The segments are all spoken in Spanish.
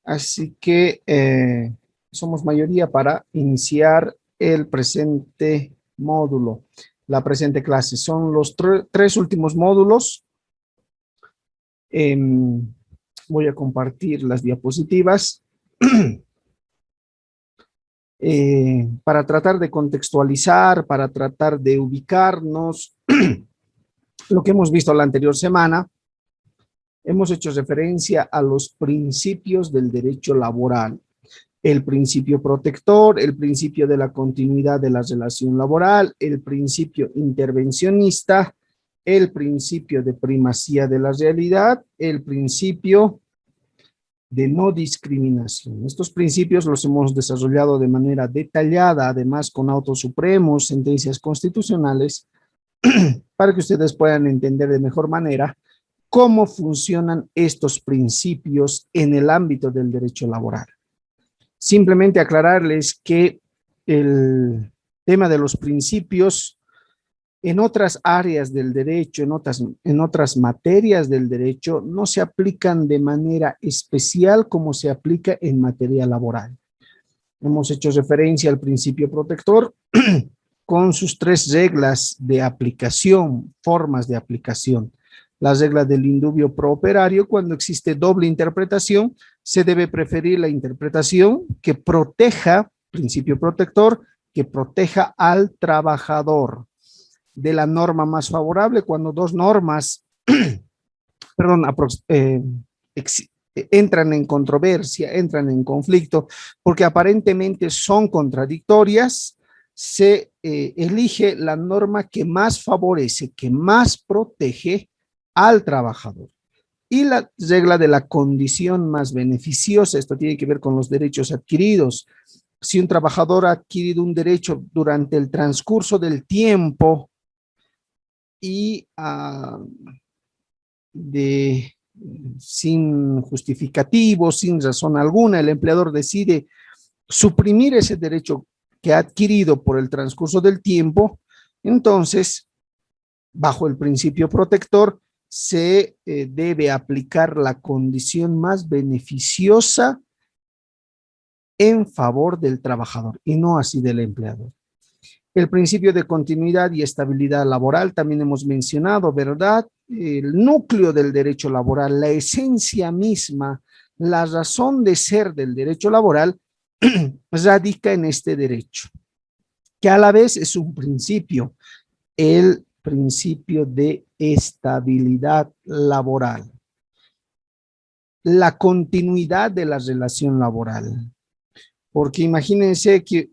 Así que somos mayoría para iniciar el presente módulo, la presente clase. Son los tres últimos módulos. Voy a compartir las diapositivas para tratar de contextualizar, para tratar de ubicarnos. Lo que hemos visto la anterior semana, hemos hecho referencia a los principios del derecho laboral. El principio protector, el principio de la continuidad de la relación laboral, el principio intervencionista, el principio de primacía de la realidad, el principio de no discriminación. Estos principios los hemos desarrollado de manera detallada, además con autos supremos, sentencias constitucionales, para que ustedes puedan entender de mejor manera cómo funcionan estos principios en el ámbito del derecho laboral. Simplemente aclararles que el tema de los principios en otras áreas del derecho, en otras materias del derecho, no se aplican de manera especial como se aplica en materia laboral. Hemos hecho referencia al principio protector con sus tres reglas de aplicación, formas de aplicación. La regla del indubio pro operario: cuando existe doble interpretación, se debe preferir la interpretación que proteja, principio protector, que proteja al trabajador de la norma más favorable. Cuando dos normas, perdón, entran en controversia, entran en conflicto, porque aparentemente son contradictorias, se elige la norma que más favorece, que más protege al trabajador. Y la regla de la condición más beneficiosa, esto tiene que ver con los derechos adquiridos. Si un trabajador ha adquirido un derecho durante el transcurso del tiempo y sin justificativo, sin razón alguna, el empleador decide suprimir ese derecho que ha adquirido por el transcurso del tiempo, entonces, bajo el principio protector, se debe aplicar la condición más beneficiosa en favor del trabajador y no así del empleador. El principio de continuidad y estabilidad laboral también hemos mencionado, ¿verdad? El núcleo del derecho laboral, la esencia misma, la razón de ser del derecho laboral radica en este derecho, que a la vez es un principio, el principio de estabilidad laboral, la continuidad de la relación laboral. Porque imagínense que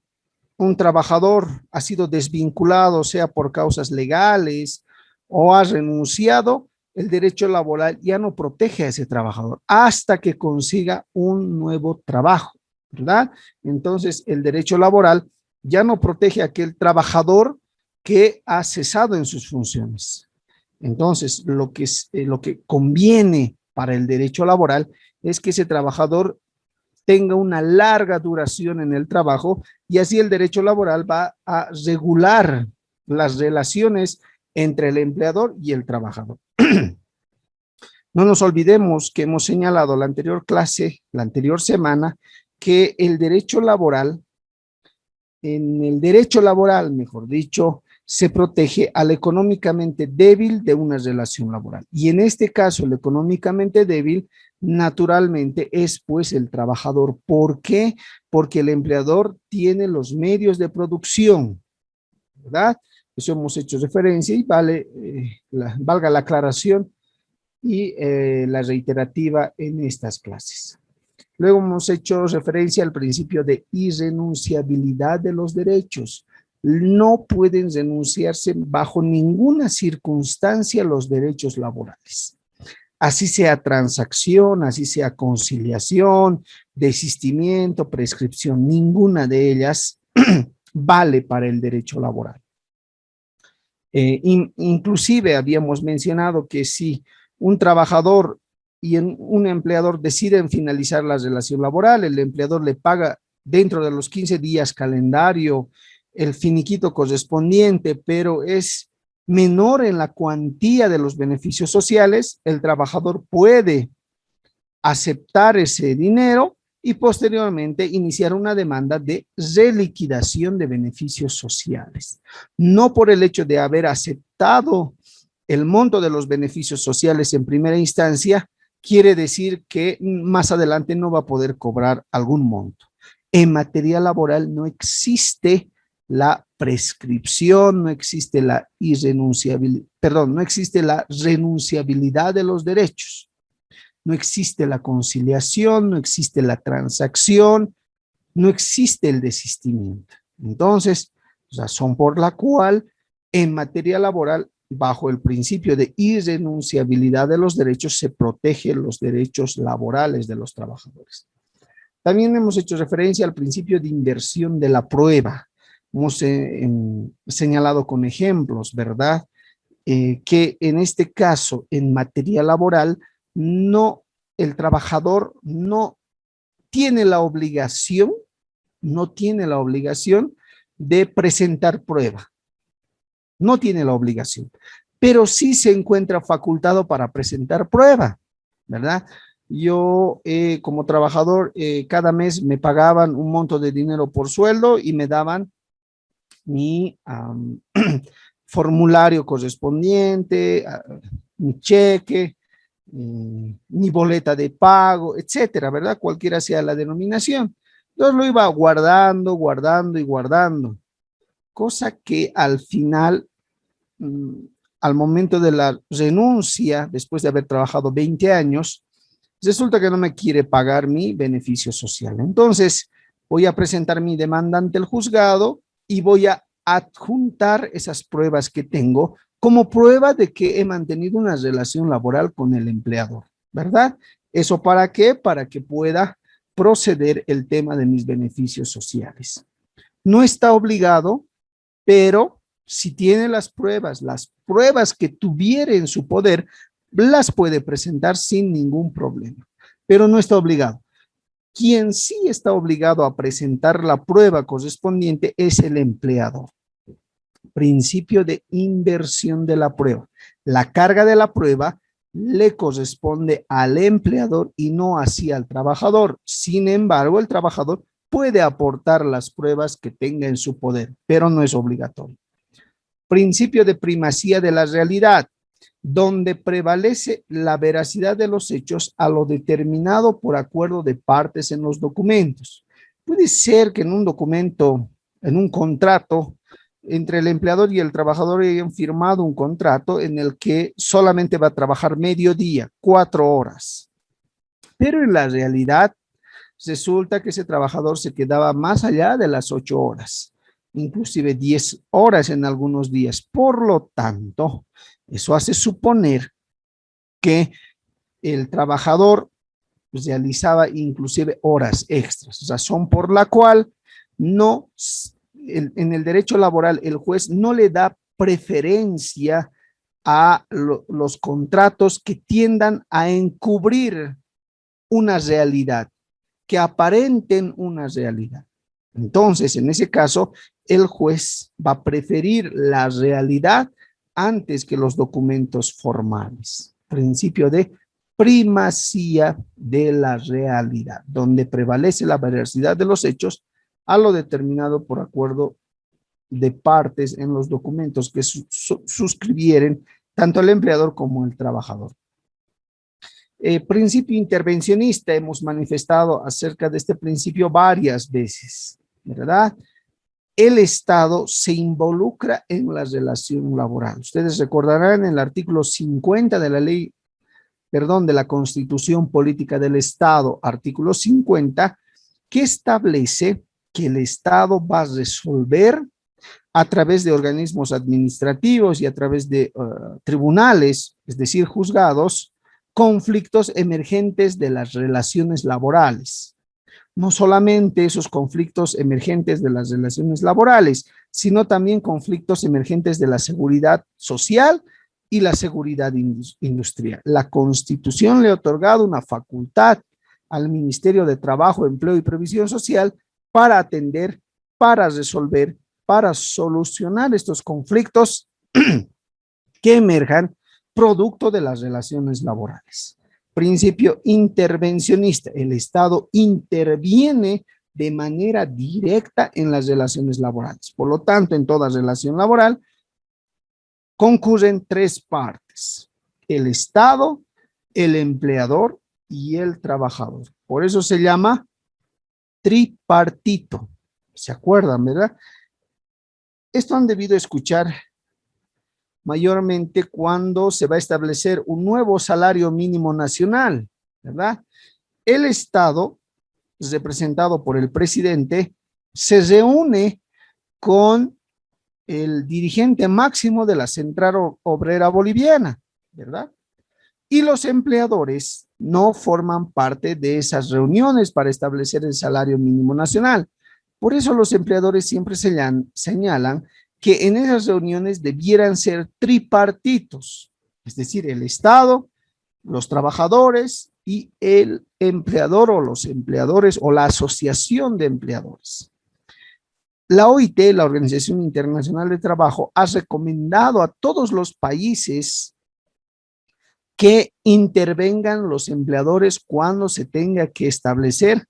un trabajador ha sido desvinculado, sea por causas legales o ha renunciado, el derecho laboral ya no protege a ese trabajador hasta que consiga un nuevo trabajo, ¿verdad? Entonces, el derecho laboral ya no protege a aquel trabajador que ha cesado en sus funciones. Entonces, lo que conviene para el derecho laboral es que ese trabajador tenga una larga duración en el trabajo, y así el derecho laboral va a regular las relaciones entre el empleador y el trabajador. No nos olvidemos que hemos señalado la anterior clase, la anterior semana, que el derecho laboral, en el derecho laboral, mejor dicho, se protege al económicamente débil de una relación laboral. Y en este caso, el económicamente débil, naturalmente, es pues el trabajador. ¿Por qué? Porque el empleador tiene los medios de producción, ¿verdad? Eso hemos hecho referencia y valga la aclaración y la reiterativa en estas clases. Luego hemos hecho referencia al principio de irrenunciabilidad de los derechos. No pueden renunciarse bajo ninguna circunstancia los derechos laborales. Así sea transacción, así sea conciliación, desistimiento, prescripción, ninguna de ellas vale para el derecho laboral. Inclusive habíamos mencionado que si un trabajador y un empleador deciden finalizar la relación laboral, el empleador le paga dentro de los 15 días calendario el finiquito correspondiente, pero es menor en la cuantía de los beneficios sociales, el trabajador puede aceptar ese dinero y posteriormente iniciar una demanda de reliquidación de beneficios sociales. No por el hecho de haber aceptado el monto de los beneficios sociales en primera instancia, quiere decir que más adelante no va a poder cobrar algún monto. En materia laboral no existe la prescripción, no existe la irrenunciabilidad, perdón, no existe la renunciabilidad de los derechos, no existe la conciliación, no existe la transacción, no existe el desistimiento. Entonces, razón por la cual en materia laboral, bajo el principio de irrenunciabilidad de los derechos, se protegen los derechos laborales de los trabajadores. También hemos hecho referencia al principio de inversión de la prueba. Hemos señalado con ejemplos, ¿verdad? Que en este caso, en materia laboral, no, el trabajador no tiene la obligación, no tiene la obligación de presentar prueba. No tiene la obligación, pero sí se encuentra facultado para presentar prueba, ¿verdad? Yo como trabajador cada mes me pagaban un monto de dinero por sueldo y me daban mi formulario correspondiente, mi cheque, mi boleta de pago, etcétera, ¿verdad? Cualquiera sea la denominación. Entonces lo iba guardando, guardando y guardando, cosa que al final, al momento de la renuncia, después de haber trabajado 20 años, resulta que no me quiere pagar mi beneficio social. Entonces, voy a presentar mi demanda ante el juzgado y voy a adjuntar esas pruebas que tengo como prueba de que he mantenido una relación laboral con el empleador, ¿verdad? ¿Eso para qué? Para que pueda proceder el tema de mis beneficios sociales. No está obligado, pero si tiene las pruebas que tuviera en su poder, las puede presentar sin ningún problema, pero no está obligado. Quien sí está obligado a presentar la prueba correspondiente es el empleador. Principio de inversión de la prueba. La carga de la prueba le corresponde al empleador y no así al trabajador. Sin embargo, el trabajador puede aportar las pruebas que tenga en su poder, pero no es obligatorio. Principio de primacía de la realidad, donde prevalece la veracidad de los hechos a lo determinado por acuerdo de partes en los documentos. Puede ser que en un documento, en un contrato, entre el empleador y el trabajador hayan firmado un contrato en el que solamente va a trabajar mediodía, 4 horas. Pero en la realidad resulta que ese trabajador se quedaba más allá de las 8 horas, inclusive 10 horas en algunos días. Por lo tanto, eso hace suponer que el trabajador realizaba inclusive horas extras, razón por la cual no, en el derecho laboral el juez no le da preferencia a los contratos que tiendan a encubrir una realidad, que aparenten una realidad. Entonces, en ese caso, el juez va a preferir la realidad antes que los documentos formales. Principio de primacía de la realidad, donde prevalece la veracidad de los hechos a lo determinado por acuerdo de partes en los documentos que suscribieren tanto el empleador como el trabajador. Principio intervencionista, hemos manifestado acerca de este principio varias veces, ¿verdad? El Estado se involucra en la relación laboral. Ustedes recordarán en el artículo 50 de la ley, perdón, de la Constitución Política del Estado, artículo 50, que establece que el Estado va a resolver a través de organismos administrativos y a través de tribunales, es decir, juzgados, conflictos emergentes de las relaciones laborales. No solamente esos conflictos emergentes de las relaciones laborales, sino también conflictos emergentes de la seguridad social y la seguridad industrial. La Constitución le ha otorgado una facultad al Ministerio de Trabajo, Empleo y Previsión Social para atender, para resolver, para solucionar estos conflictos que emerjan producto de las relaciones laborales. Principio intervencionista. El Estado interviene de manera directa en las relaciones laborales. Por lo tanto, en toda relación laboral concurren tres partes: el Estado, el empleador y el trabajador. Por eso se llama tripartito. ¿Se acuerdan, verdad? Esto han debido escuchar mayormente cuando se va a establecer un nuevo salario mínimo nacional, ¿verdad? El Estado, representado por el presidente, se reúne con el dirigente máximo de la Central Obrera Boliviana, ¿verdad? Y los empleadores no forman parte de esas reuniones para establecer el salario mínimo nacional. Por eso los empleadores siempre señalan que en esas reuniones debieran ser tripartitos, es decir, el Estado, los trabajadores y el empleador o los empleadores o la asociación de empleadores. La OIT, la Organización Internacional de Trabajo, ha recomendado a todos los países que intervengan los empleadores cuando se tenga que establecer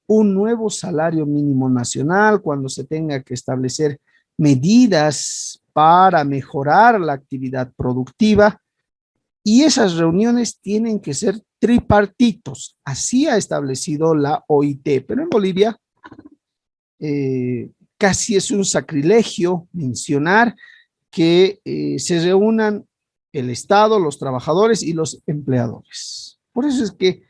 un nuevo salario mínimo nacional, cuando se tenga que establecer medidas para mejorar la actividad productiva, y esas reuniones tienen que ser tripartitos. Así ha establecido la OIT, pero en Bolivia casi es un sacrilegio mencionar que se reúnan el Estado, los trabajadores y los empleadores. Por eso es que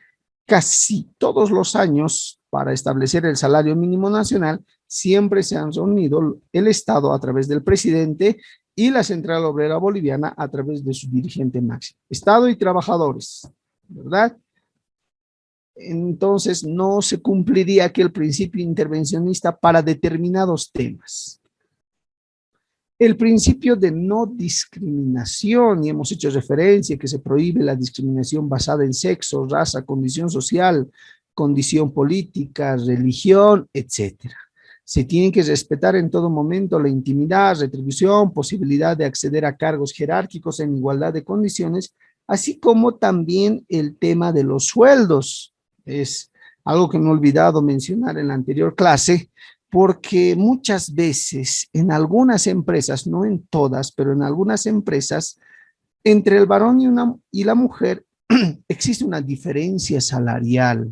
casi todos los años, para establecer el salario mínimo nacional, siempre se han reunido el Estado a través del presidente y la Central Obrera Boliviana a través de su dirigente máximo. Estado y trabajadores, ¿verdad? Entonces no se cumpliría aquel principio intervencionista para determinados temas. El principio de no discriminación, y hemos hecho referencia que se prohíbe la discriminación basada en sexo, raza, condición social, condición política, religión, etcétera. Se tiene que respetar en todo momento la intimidad, retribución, posibilidad de acceder a cargos jerárquicos en igualdad de condiciones, así como también el tema de los sueldos. Es algo que me he olvidado mencionar en la anterior clase, porque muchas veces en algunas empresas, no en todas, pero en algunas empresas, entre el varón y la mujer existe una diferencia salarial.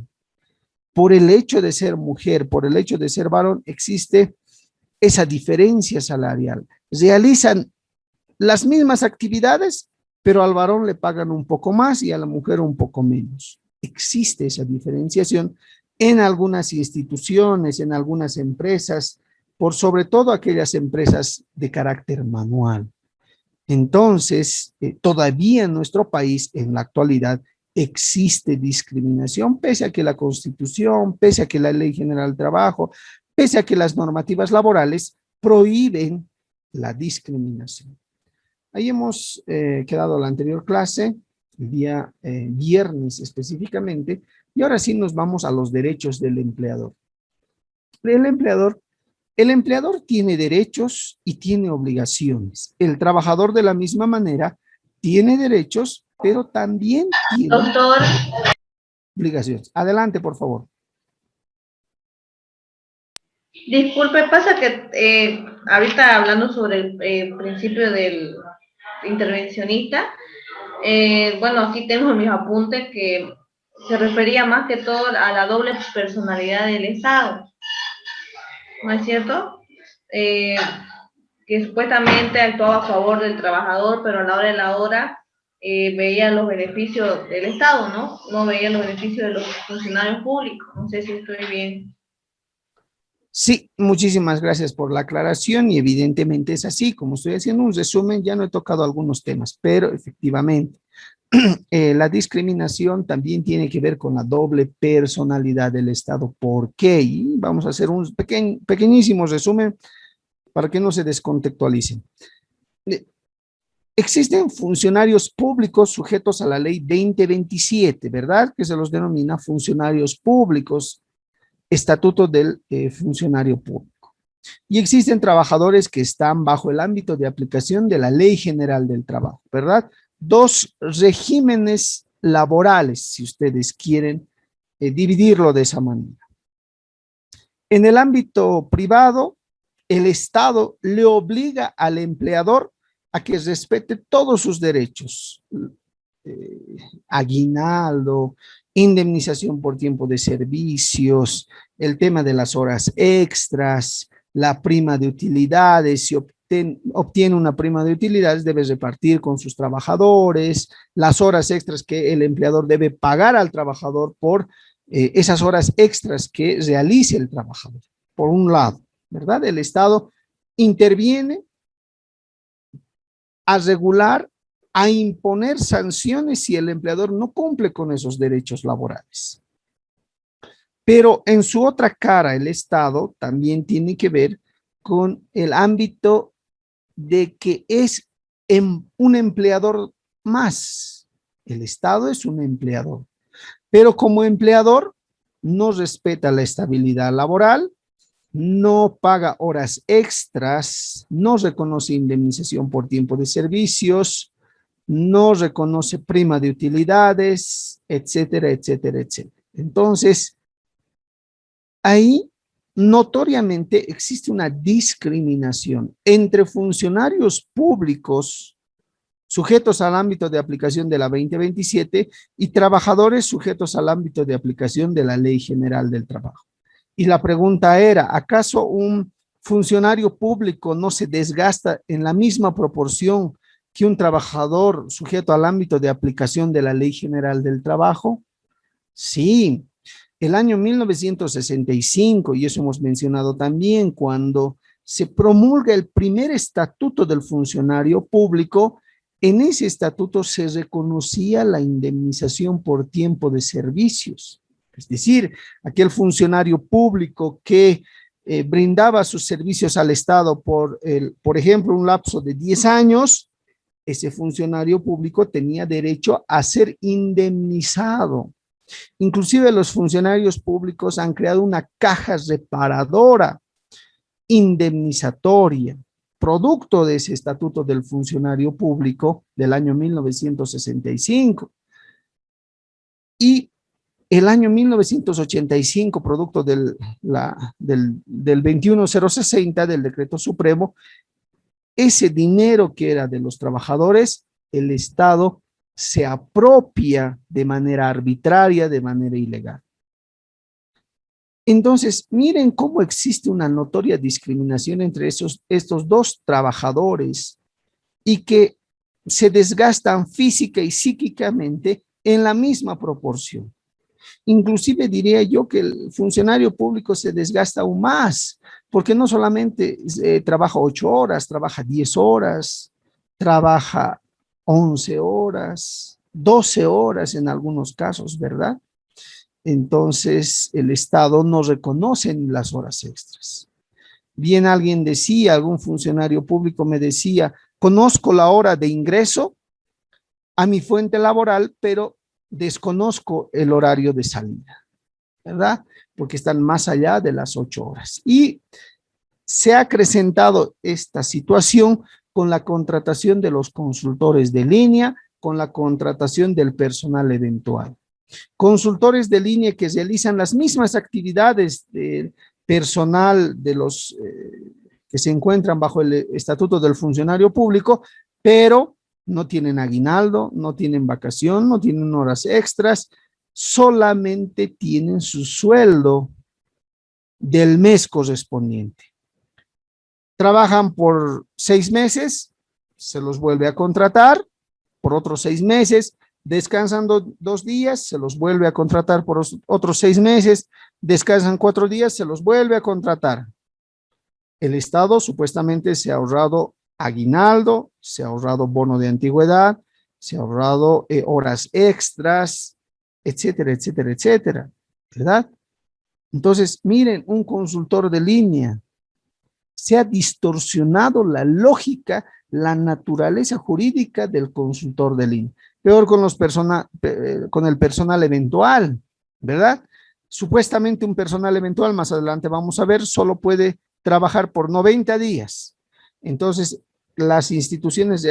Por el hecho de ser mujer, por el hecho de ser varón, existe esa diferencia salarial. Realizan las mismas actividades, pero al varón le pagan un poco más y a la mujer un poco menos. Existe esa diferenciación en algunas instituciones, en algunas empresas, por sobre todo aquellas empresas de carácter manual. Entonces, todavía en nuestro país, en la actualidad, existe discriminación, pese a que la Constitución, pese a que la Ley General del Trabajo, pese a que las normativas laborales prohíben la discriminación. Ahí hemos quedado la anterior clase, el día viernes específicamente, y ahora sí nos vamos a los derechos del empleador. El empleador tiene derechos y tiene obligaciones. El trabajador de la misma manera tiene derechos, pero también tiene obligaciones. Adelante, por favor. Disculpe, pasa que ahorita hablando sobre el principio del intervencionista, bueno, aquí tengo mis apuntes que se refería más que todo a la doble personalidad del Estado, ¿no es cierto? Que supuestamente actuaba a favor del trabajador, pero a la hora de la hora veía los beneficios del Estado, ¿no? No veía los beneficios de los funcionarios públicos. No sé si estoy bien. Sí, muchísimas gracias por la aclaración y evidentemente es así. Como estoy haciendo un resumen, ya no he tocado algunos temas, pero efectivamente la discriminación también tiene que ver con la doble personalidad del Estado. ¿Por qué? Y vamos a hacer un pequeñísimo resumen para que no se descontextualicen. Existen funcionarios públicos sujetos a la ley 2027, ¿verdad? Que se los denomina funcionarios públicos, estatuto del funcionario público. Y existen trabajadores que están bajo el ámbito de aplicación de la Ley General del Trabajo, ¿verdad? Dos regímenes laborales, si ustedes quieren dividirlo de esa manera. En el ámbito privado, el Estado le obliga al empleador a que respete todos sus derechos, aguinaldo, indemnización por tiempo de servicios, el tema de las horas extras, la prima de utilidades. Si obtiene una prima de utilidades, debe repartir con sus trabajadores, las horas extras que el empleador debe pagar al trabajador por esas horas extras que realice el trabajador. Por un lado, ¿verdad? El Estado interviene a regular, a imponer sanciones si el empleador no cumple con esos derechos laborales. Pero en su otra cara, el Estado también tiene que ver con el ámbito de que es un empleador más. El Estado es un empleador, pero como empleador no respeta la estabilidad laboral, no paga horas extras, no reconoce indemnización por tiempo de servicios, no reconoce prima de utilidades, etcétera, etcétera, etcétera. Entonces, ahí notoriamente existe una discriminación entre funcionarios públicos sujetos al ámbito de aplicación de la 2027 y trabajadores sujetos al ámbito de aplicación de la Ley General del Trabajo. Y la pregunta era, ¿acaso un funcionario público no se desgasta en la misma proporción que un trabajador sujeto al ámbito de aplicación de la Ley General del Trabajo? Sí, el año 1965, y eso hemos mencionado también, cuando se promulga el primer estatuto del funcionario público, en ese estatuto se reconocía la indemnización por tiempo de servicios. Es decir, aquel funcionario público que brindaba sus servicios al Estado por ejemplo, un lapso de 10 años, ese funcionario público tenía derecho a ser indemnizado. Inclusive los funcionarios públicos han creado una caja reparadora indemnizatoria, producto de ese estatuto del funcionario público del año 1965. Y el año 1985, producto del 21060 del decreto supremo, ese dinero que era de los trabajadores, el Estado se apropia de manera arbitraria, de manera ilegal. Entonces, miren cómo existe una notoria discriminación entre estos dos trabajadores y que se desgastan física y psíquicamente en la misma proporción. Inclusive diría yo que el funcionario público se desgasta aún más, porque no solamente trabaja 8 horas, trabaja 10 horas, trabaja 11 horas, 12 horas en algunos casos, ¿verdad? Entonces el Estado no reconoce las horas extras. Bien alguien decía, algún funcionario público me decía, conozco la hora de ingreso a mi fuente laboral, pero desconozco el horario de salida, ¿verdad? Porque están más allá de las 8 horas. Y se ha acrecentado esta situación con la contratación de los consultores de línea, con la contratación del personal eventual. Consultores de línea que realizan las mismas actividades del personal de los que se encuentran bajo el estatuto del funcionario público, pero no tienen aguinaldo, no tienen vacación, no tienen horas extras, solamente tienen su sueldo del mes correspondiente. Trabajan por 6 meses, se los vuelve a contratar por otros 6 meses, descansan 2 días, se los vuelve a contratar por otros 6 meses, descansan 4 días, se los vuelve a contratar. El Estado supuestamente se ha ahorrado aguinaldo, se ha ahorrado bono de antigüedad, se ha ahorrado horas extras, etcétera, etcétera, etcétera, ¿verdad? Entonces, miren, un consultor de línea, se ha distorsionado la lógica, la naturaleza jurídica del consultor de línea. Peor con con el personal eventual, ¿verdad? Supuestamente un personal eventual, más adelante vamos a ver, solo puede trabajar por 90 días. Entonces, las instituciones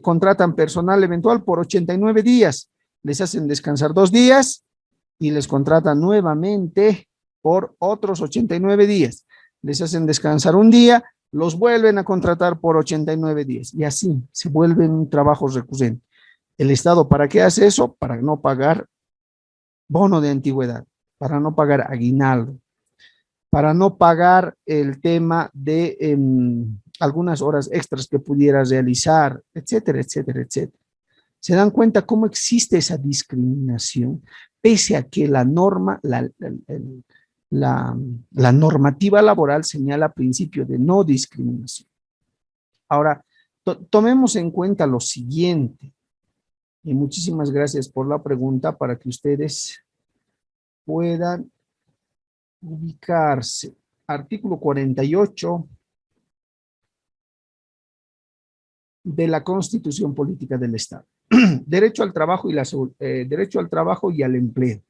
contratan personal eventual por 89 días. les hacen descansar 2 días y les contratan nuevamente por otros 89 días. Les hacen descansar un día, los vuelven a contratar por 89 días y así se vuelven un trabajo recurrente. ¿El Estado para qué hace eso? Para no pagar bono de antigüedad, para no pagar aguinaldo, para no pagar el tema de algunas horas extras que pudiera realizar, etcétera, etcétera, etcétera. ¿Se dan cuenta cómo existe esa discriminación? Pese a que la norma, la normativa laboral señala principio de no discriminación. Ahora, tomemos en cuenta lo siguiente, y muchísimas gracias por la pregunta para que ustedes puedan ubicarse. Artículo 48 de la Constitución Política del Estado. Derecho al trabajo derecho al trabajo y al empleo.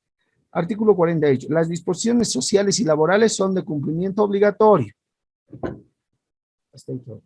Artículo 48. Las disposiciones sociales y laborales son de cumplimiento obligatorio. Hasta ahí todo.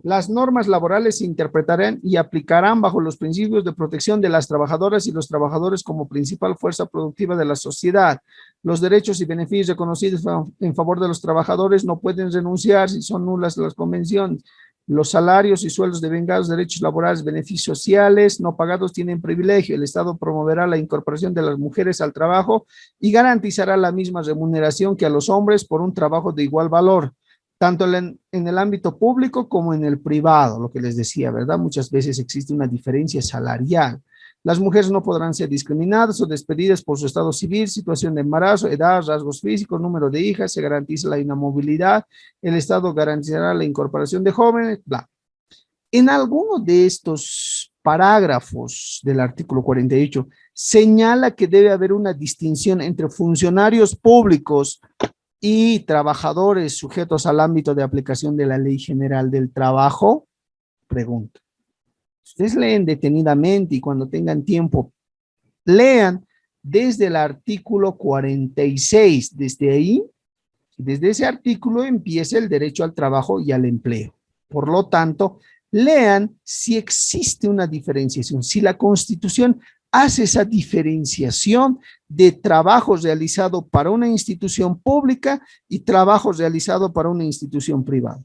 Las normas laborales se interpretarán y aplicarán bajo los principios de protección de las trabajadoras y los trabajadores como principal fuerza productiva de la sociedad. Los derechos y beneficios reconocidos en favor de los trabajadores no pueden renunciar si son nulas las convenciones. Los salarios y sueldos devengados, derechos laborales, beneficios sociales no pagados tienen privilegio. El Estado promoverá la incorporación de las mujeres al trabajo y garantizará la misma remuneración que a los hombres por un trabajo de igual valor, tanto en el ámbito público como en el privado, lo que les decía, ¿verdad? Muchas veces existe una diferencia salarial. Las mujeres no podrán ser discriminadas o despedidas por su estado civil, situación de embarazo, edad, rasgos físicos, número de hijas, se garantiza la inamovilidad, el Estado garantizará la incorporación de jóvenes, bla. En alguno de estos parágrafos del artículo 48 señala que debe haber una distinción entre funcionarios públicos y trabajadores sujetos al ámbito de aplicación de la Ley General del Trabajo. Pregunto. Ustedes leen detenidamente y cuando tengan tiempo, lean desde el artículo 46. Desde ese artículo empieza el derecho al trabajo y al empleo. Por lo tanto, lean si existe una diferenciación, si la Constitución hace esa diferenciación de trabajo realizado para una institución pública y trabajo realizado para una institución privada.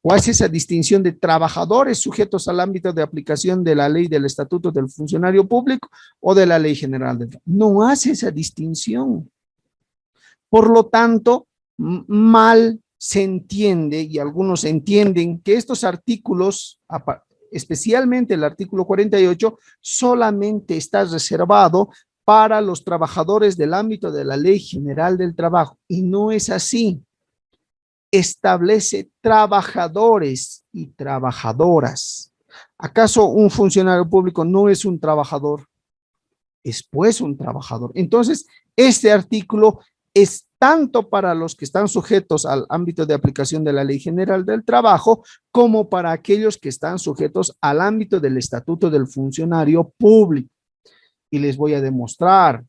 O hace esa distinción de trabajadores sujetos al ámbito de aplicación de la ley del Estatuto del Funcionario Público o de la Ley General del Trabajo. No hace esa distinción. Por lo tanto, mal se entiende, y algunos entienden que estos artículos, especialmente el artículo 48, solamente está reservado para los trabajadores del ámbito de la Ley General del Trabajo. Y no es así. Establece trabajadores y trabajadoras. ¿Acaso un funcionario público no es un trabajador? Es pues un trabajador. Entonces, este artículo es tanto para los que están sujetos al ámbito de aplicación de la Ley General del Trabajo, como para aquellos que están sujetos al ámbito del Estatuto del Funcionario Público. Y les voy a demostrar.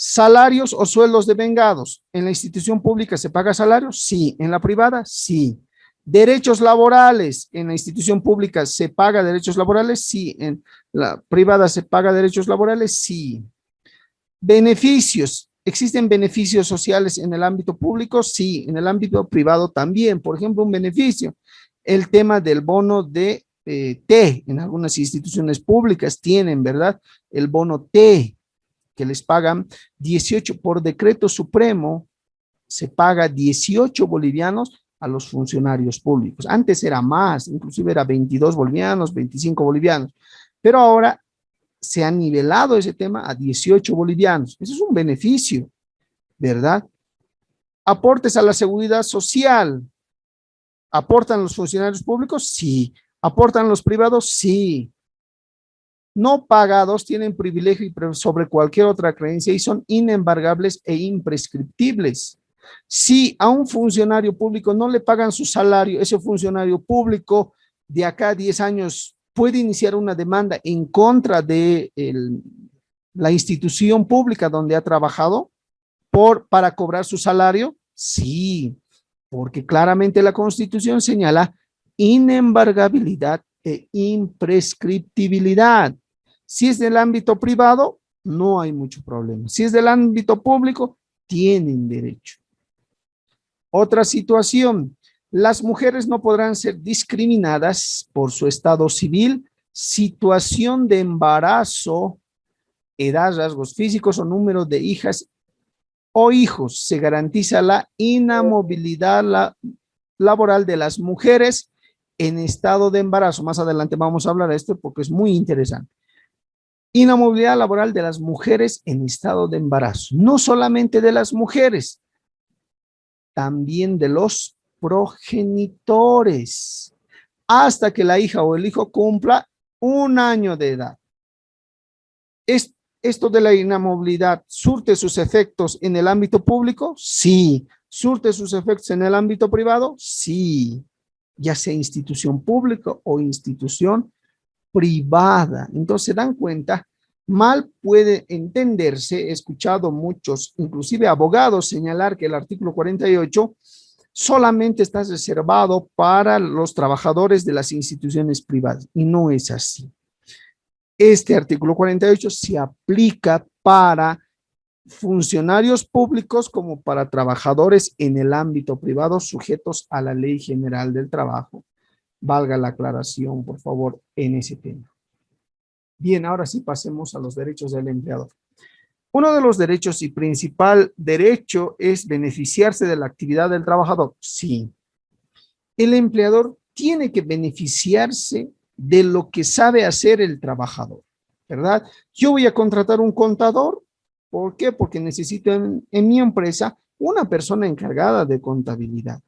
¿Salarios o sueldos devengados? ¿En la institución pública se paga salario? Sí. ¿En la privada? Sí. ¿Derechos laborales? ¿En la institución pública se paga derechos laborales? Sí. ¿En la privada se paga derechos laborales? Sí. ¿Beneficios? ¿Existen beneficios sociales en el ámbito público? Sí. ¿En el ámbito privado también? Por ejemplo, un beneficio, el tema del bono de T. En algunas instituciones públicas tienen, ¿verdad? El bono T, que les pagan 18 por decreto supremo, se paga 18 bolivianos a los funcionarios públicos. Antes era más, inclusive era 22 bolivianos, 25 bolivianos, pero ahora se ha nivelado ese tema a 18 bolivianos. Eso es un beneficio, ¿verdad? Aportes a la seguridad social. ¿Aportan los funcionarios públicos? Sí. ¿Aportan los privados? Sí. No pagados tienen privilegio sobre cualquier otra creencia y son inembargables e imprescriptibles. Si a un funcionario público no le pagan su salario, ese funcionario público de acá a 10 años puede iniciar una demanda en contra de la institución pública donde ha trabajado para cobrar su salario. Sí, porque claramente la Constitución señala inembargabilidad e imprescriptibilidad. Si es del ámbito privado, no hay mucho problema. Si es del ámbito público, tienen derecho. Otra situación, las mujeres no podrán ser discriminadas por su estado civil, situación de embarazo, edad, rasgos físicos o número de hijas o hijos. Se garantiza la inamovilidad laboral de las mujeres en estado de embarazo. Más adelante vamos a hablar de esto porque es muy interesante. Inamovilidad laboral de las mujeres en estado de embarazo. No solamente de las mujeres, también de los progenitores, hasta que la hija o el hijo cumpla 1 año de edad. ¿Esto de la inamovilidad surte sus efectos en el ámbito público? Sí. ¿Surte sus efectos en el ámbito privado? Sí. Ya sea institución pública o institución privada. Entonces se dan cuenta, mal puede entenderse, he escuchado muchos, inclusive abogados, señalar que el artículo 48 solamente está reservado para los trabajadores de las instituciones privadas, y no es así. Este artículo 48 se aplica para funcionarios públicos como para trabajadores en el ámbito privado sujetos a la Ley General del Trabajo. Valga la aclaración, por favor, en ese tema. Bien, ahora sí pasemos a los derechos del empleador. Uno de los derechos y principal derecho es beneficiarse de la actividad del trabajador. Sí, el empleador tiene que beneficiarse de lo que sabe hacer el trabajador, ¿verdad? Yo voy a contratar un contador. ¿Por qué? Porque necesito en mi empresa una persona encargada de contabilidad,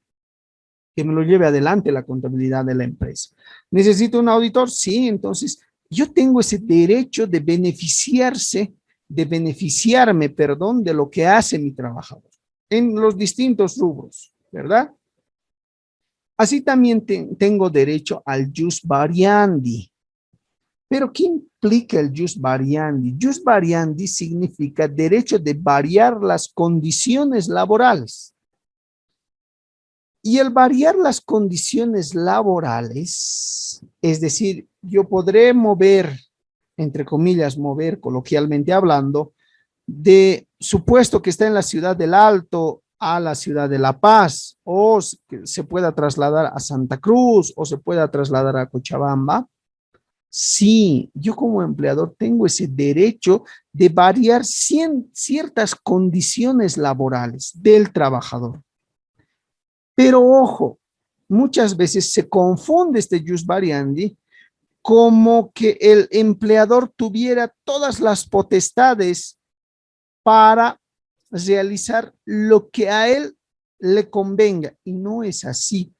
que me lo lleve adelante la contabilidad de la empresa. ¿Necesito un auditor? Sí, entonces yo tengo ese derecho de beneficiarme, perdón, de lo que hace mi trabajador en los distintos rubros, ¿verdad? Así también tengo derecho al jus variandi. Pero ¿qué implica el jus variandi? Jus variandi significa derecho de variar las condiciones laborales. Y el variar las condiciones laborales, es decir, yo podré mover, entre comillas, mover coloquialmente hablando, de su puesto que está en la ciudad del Alto a la ciudad de La Paz, o que se pueda trasladar a Santa Cruz, o se pueda trasladar a Cochabamba. Sí, yo como empleador tengo ese derecho de variar ciertas condiciones laborales del trabajador. Pero ojo, muchas veces se confunde este jus variandi como que el empleador tuviera todas las potestades para realizar lo que a él le convenga, y no es así.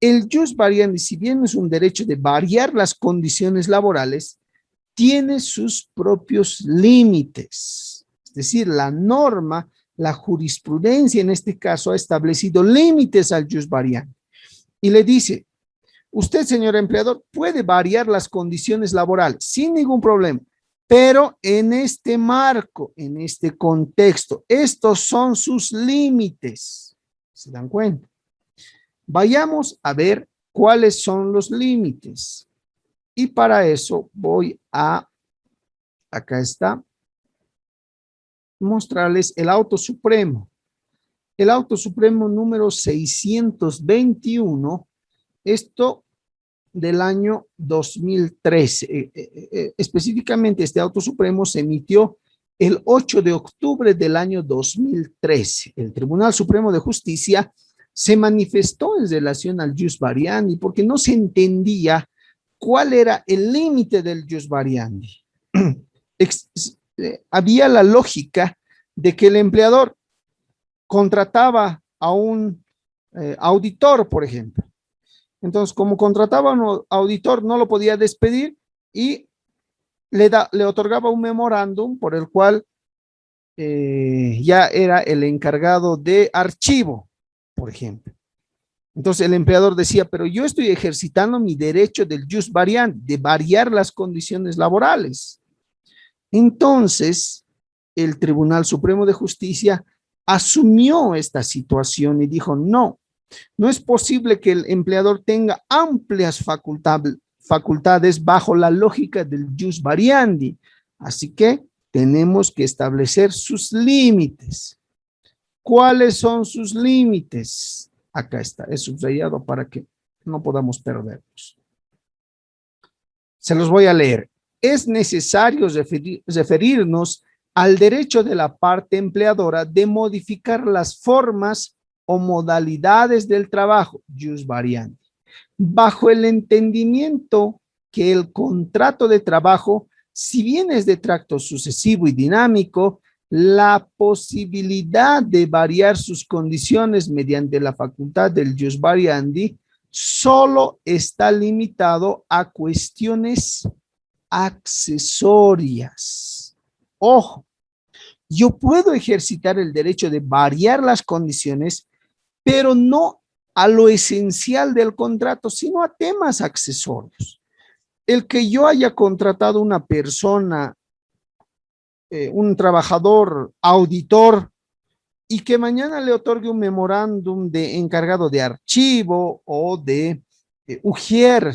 El jus variandi, si bien es un derecho de variar las condiciones laborales, tiene sus propios límites. Es decir, la norma, la jurisprudencia en este caso ha establecido límites al jus variandi y le dice, usted, señor empleador, puede variar las condiciones laborales sin ningún problema, pero en este marco, en este contexto, estos son sus límites. ¿Se dan cuenta? Vayamos a ver cuáles son los límites. Y para eso voy a, acá está, mostrarles el auto supremo. El auto supremo número 621, esto del año 2013. Específicamente este auto supremo se emitió el 8 de octubre del año 2013. El Tribunal Supremo de Justicia se manifestó en relación al jus variandi porque no se entendía cuál era el límite del jus variandi. Había la lógica de que el empleador contrataba a un auditor, por ejemplo. Entonces, como contrataba a un auditor, no lo podía despedir y le otorgaba un memorándum por el cual ya era el encargado de archivo, por ejemplo. Entonces el empleador decía, pero yo estoy ejercitando mi derecho del jus variandi, de variar las condiciones laborales. Entonces, el Tribunal Supremo de Justicia asumió esta situación y dijo, no es posible que el empleador tenga amplias facultades bajo la lógica del jus variandi. Así que tenemos que establecer sus límites. ¿Cuáles son sus límites? Acá está, es subrayado para que no podamos perderlos. Se los voy a leer. Es necesario referirnos al derecho de la parte empleadora de modificar las formas o modalidades del trabajo, jus variandi, bajo el entendimiento que el contrato de trabajo, si bien es de tracto sucesivo y dinámico, la posibilidad de variar sus condiciones mediante la facultad del jus variandi solo está limitado a cuestiones accesorias. Ojo, yo puedo ejercitar el derecho de variar las condiciones, pero no a lo esencial del contrato, sino a temas accesorios. El que yo haya contratado una persona, un trabajador, auditor, y que mañana le otorgue un memorándum de encargado de archivo o de ujier,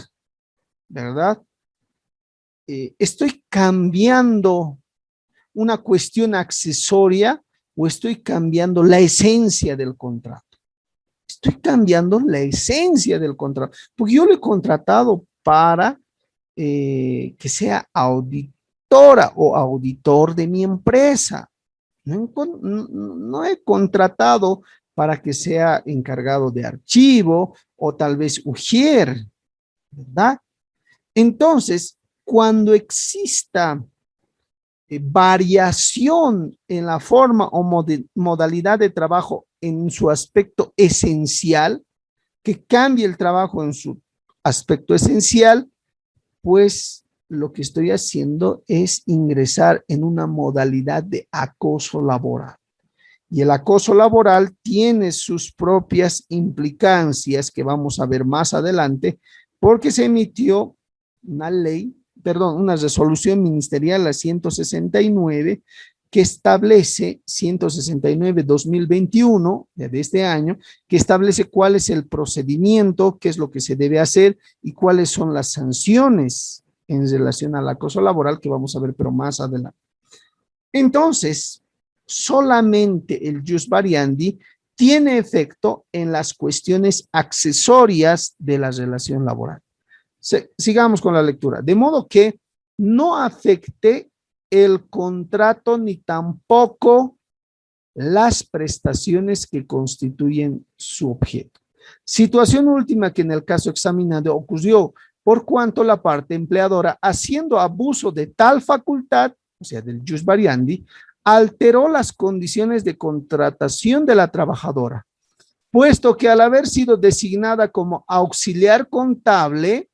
¿verdad? ¿Estoy cambiando una cuestión accesoria o estoy cambiando la esencia del contrato? Estoy cambiando la esencia del contrato, porque yo lo he contratado para que sea auditora o auditor de mi empresa. No he contratado para que sea encargado de archivo o tal vez ujier, ¿verdad? Entonces, cuando exista variación en la forma o modalidad de trabajo en su aspecto esencial, que cambie el trabajo en su aspecto esencial, pues lo que estoy haciendo es ingresar en una modalidad de acoso laboral. Y el acoso laboral tiene sus propias implicancias que vamos a ver más adelante, porque se emitió una ley, perdón, una resolución ministerial, la 169, que establece, 169-2021, de este año, que establece cuál es el procedimiento, qué es lo que se debe hacer y cuáles son las sanciones en relación al acoso laboral que vamos a ver, pero más adelante. Entonces, solamente el jus variandi tiene efecto en las cuestiones accesorias de la relación laboral. Sigamos con la lectura. De modo que no afecte el contrato ni tampoco las prestaciones que constituyen su objeto. Situación última que en el caso examinado ocurrió por cuanto la parte empleadora, haciendo abuso de tal facultad, o sea, del jus variandi, alteró las condiciones de contratación de la trabajadora, puesto que al haber sido designada como auxiliar contable,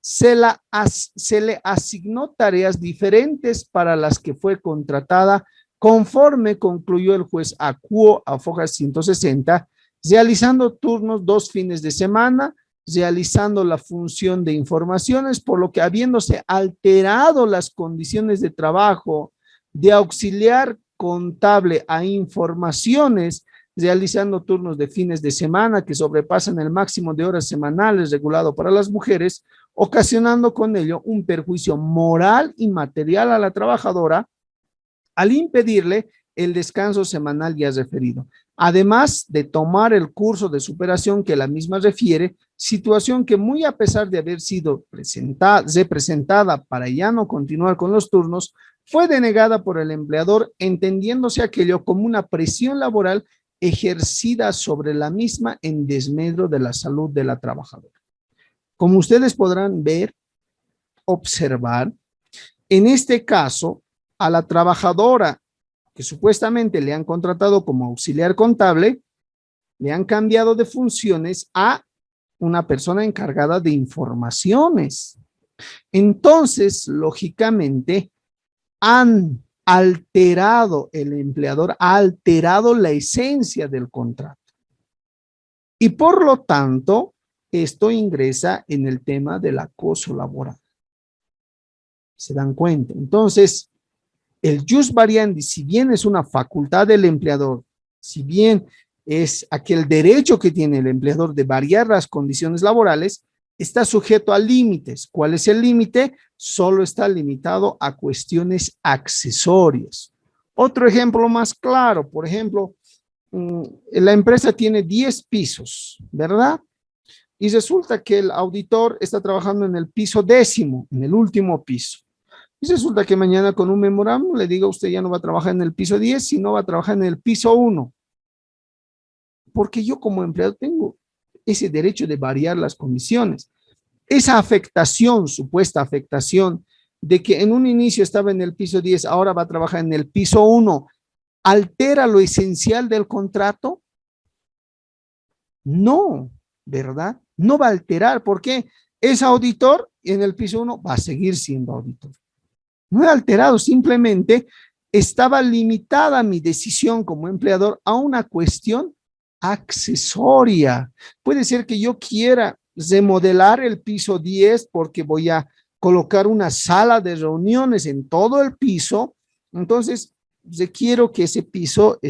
se le asignó tareas diferentes para las que fue contratada, conforme concluyó el juez Acuo a foja 160, realizando turnos 2 fines de semana, realizando la función de informaciones, por lo que habiéndose alterado las condiciones de trabajo de auxiliar contable a informaciones, realizando turnos de fines de semana que sobrepasan el máximo de horas semanales regulado para las mujeres, ocasionando con ello un perjuicio moral y material a la trabajadora al impedirle el descanso semanal ya referido, además de tomar el curso de superación que la misma refiere, situación que muy a pesar de haber sido representada para ya no continuar con los turnos, fue denegada por el empleador, entendiéndose aquello como una presión laboral ejercida sobre la misma en desmedro de la salud de la trabajadora. Como ustedes podrán ver, observar, en este caso, a la trabajadora que supuestamente le han contratado como auxiliar contable, le han cambiado de funciones a una persona encargada de informaciones. Entonces, lógicamente, el empleador ha alterado la esencia del contrato. Y por lo tanto, esto ingresa en el tema del acoso laboral. ¿Se dan cuenta? Entonces, el jus variandi, si bien es una facultad del empleador, si bien es aquel derecho que tiene el empleador de variar las condiciones laborales, está sujeto a límites. ¿Cuál es el límite? Solo está limitado a cuestiones accesorias. Otro ejemplo más claro, por ejemplo, la empresa tiene 10 pisos, ¿verdad? Y resulta que el auditor está trabajando en el piso 10º, en el último piso. Y resulta que mañana con un memorándum le diga usted ya no va a trabajar en el piso 10, sino va a trabajar en el piso 1. Porque yo como empleado tengo ese derecho de variar las condiciones. Esa afectación, supuesta afectación, de que en un inicio estaba en el piso 10, ahora va a trabajar en el piso 1, ¿altera lo esencial del contrato? No, ¿verdad? No va a alterar, porque es auditor y en el piso 1 va a seguir siendo auditor. No he alterado, simplemente estaba limitada mi decisión como empleador a una cuestión accesoria. Puede ser que yo quiera remodelar el piso 10 porque voy a colocar una sala de reuniones en todo el piso, entonces quiero que ese piso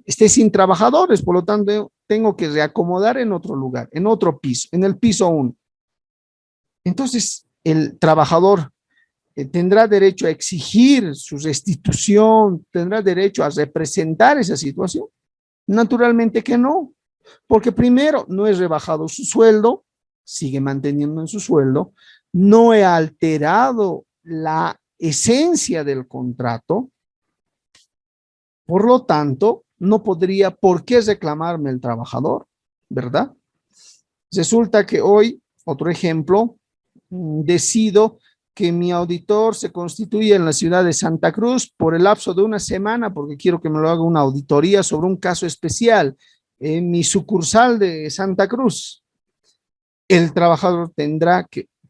esté sin trabajadores, por lo tanto tengo que reacomodar en otro lugar, en otro piso, en el piso 1. Entonces el trabajador tendrá derecho a exigir su restitución, tendrá derecho a representar esa situación. Naturalmente que no, porque primero no he rebajado su sueldo, sigue manteniendo en su sueldo, no he alterado la esencia del contrato, por lo tanto, no podría por qué reclamarme el trabajador, ¿verdad? Resulta que hoy, otro ejemplo, decido que mi auditor se constituya en la ciudad de Santa Cruz por el lapso de una semana, porque quiero que me lo haga una auditoría sobre un caso especial en mi sucursal de Santa Cruz. El trabajador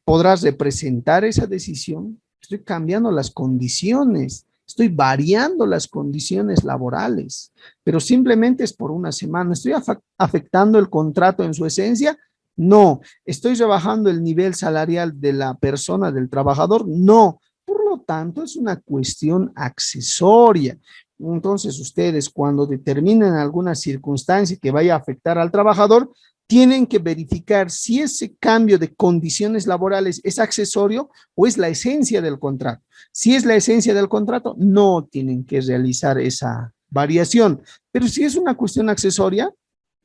podrá representar esa decisión. Estoy cambiando las condiciones, estoy variando las condiciones laborales, pero simplemente es por una semana. ¿Estoy afectando el contrato en su esencia? No. ¿Estoy rebajando el nivel salarial de la persona, del trabajador? No. Por lo tanto, es una cuestión accesoria. Entonces, ustedes cuando determinan alguna circunstancia que vaya a afectar al trabajador, tienen que verificar si ese cambio de condiciones laborales es accesorio o es la esencia del contrato. Si es la esencia del contrato, no tienen que realizar esa variación. Pero si es una cuestión accesoria,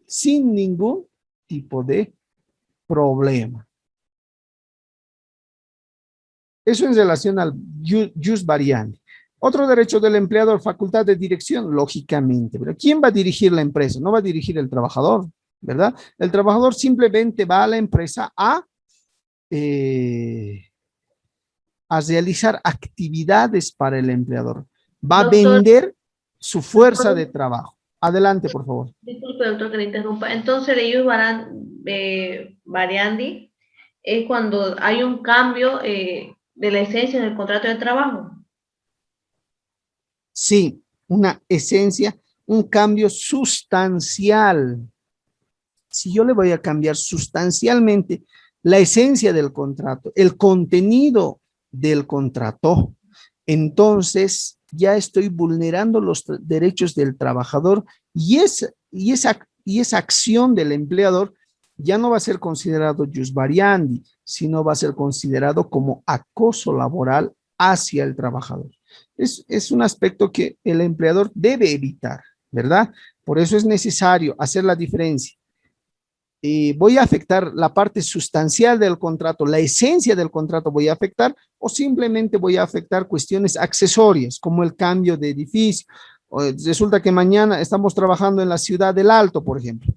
sin ningún tipo de problema. Eso en relación al jus variandi. Otro derecho del empleador, facultad de dirección, lógicamente. ¿Pero quién va a dirigir la empresa? No va a dirigir el trabajador, ¿verdad? El trabajador simplemente va a la empresa a realizar actividades para el empleador. Va a Doctor, vender su fuerza doctor, de trabajo. Adelante, por favor. disculpe, doctor, que le interrumpa. Entonces, ellos variandi es cuando hay un cambio de la esencia en el contrato de trabajo. Sí, una esencia, un cambio sustancial. Si yo le voy a cambiar sustancialmente la esencia del contrato, el contenido del contrato, entonces ya estoy vulnerando los derechos del trabajador y esa acción del empleador ya no va a ser considerado jus variandi, sino va a ser considerado como acoso laboral hacia el trabajador. Es un aspecto que el empleador debe evitar, ¿verdad? Por eso es necesario hacer la diferencia. ¿Voy a afectar la parte sustancial del contrato, la esencia del contrato voy a afectar o simplemente voy a afectar cuestiones accesorias como el cambio de edificio? Resulta que mañana estamos trabajando en la ciudad del Alto, por ejemplo,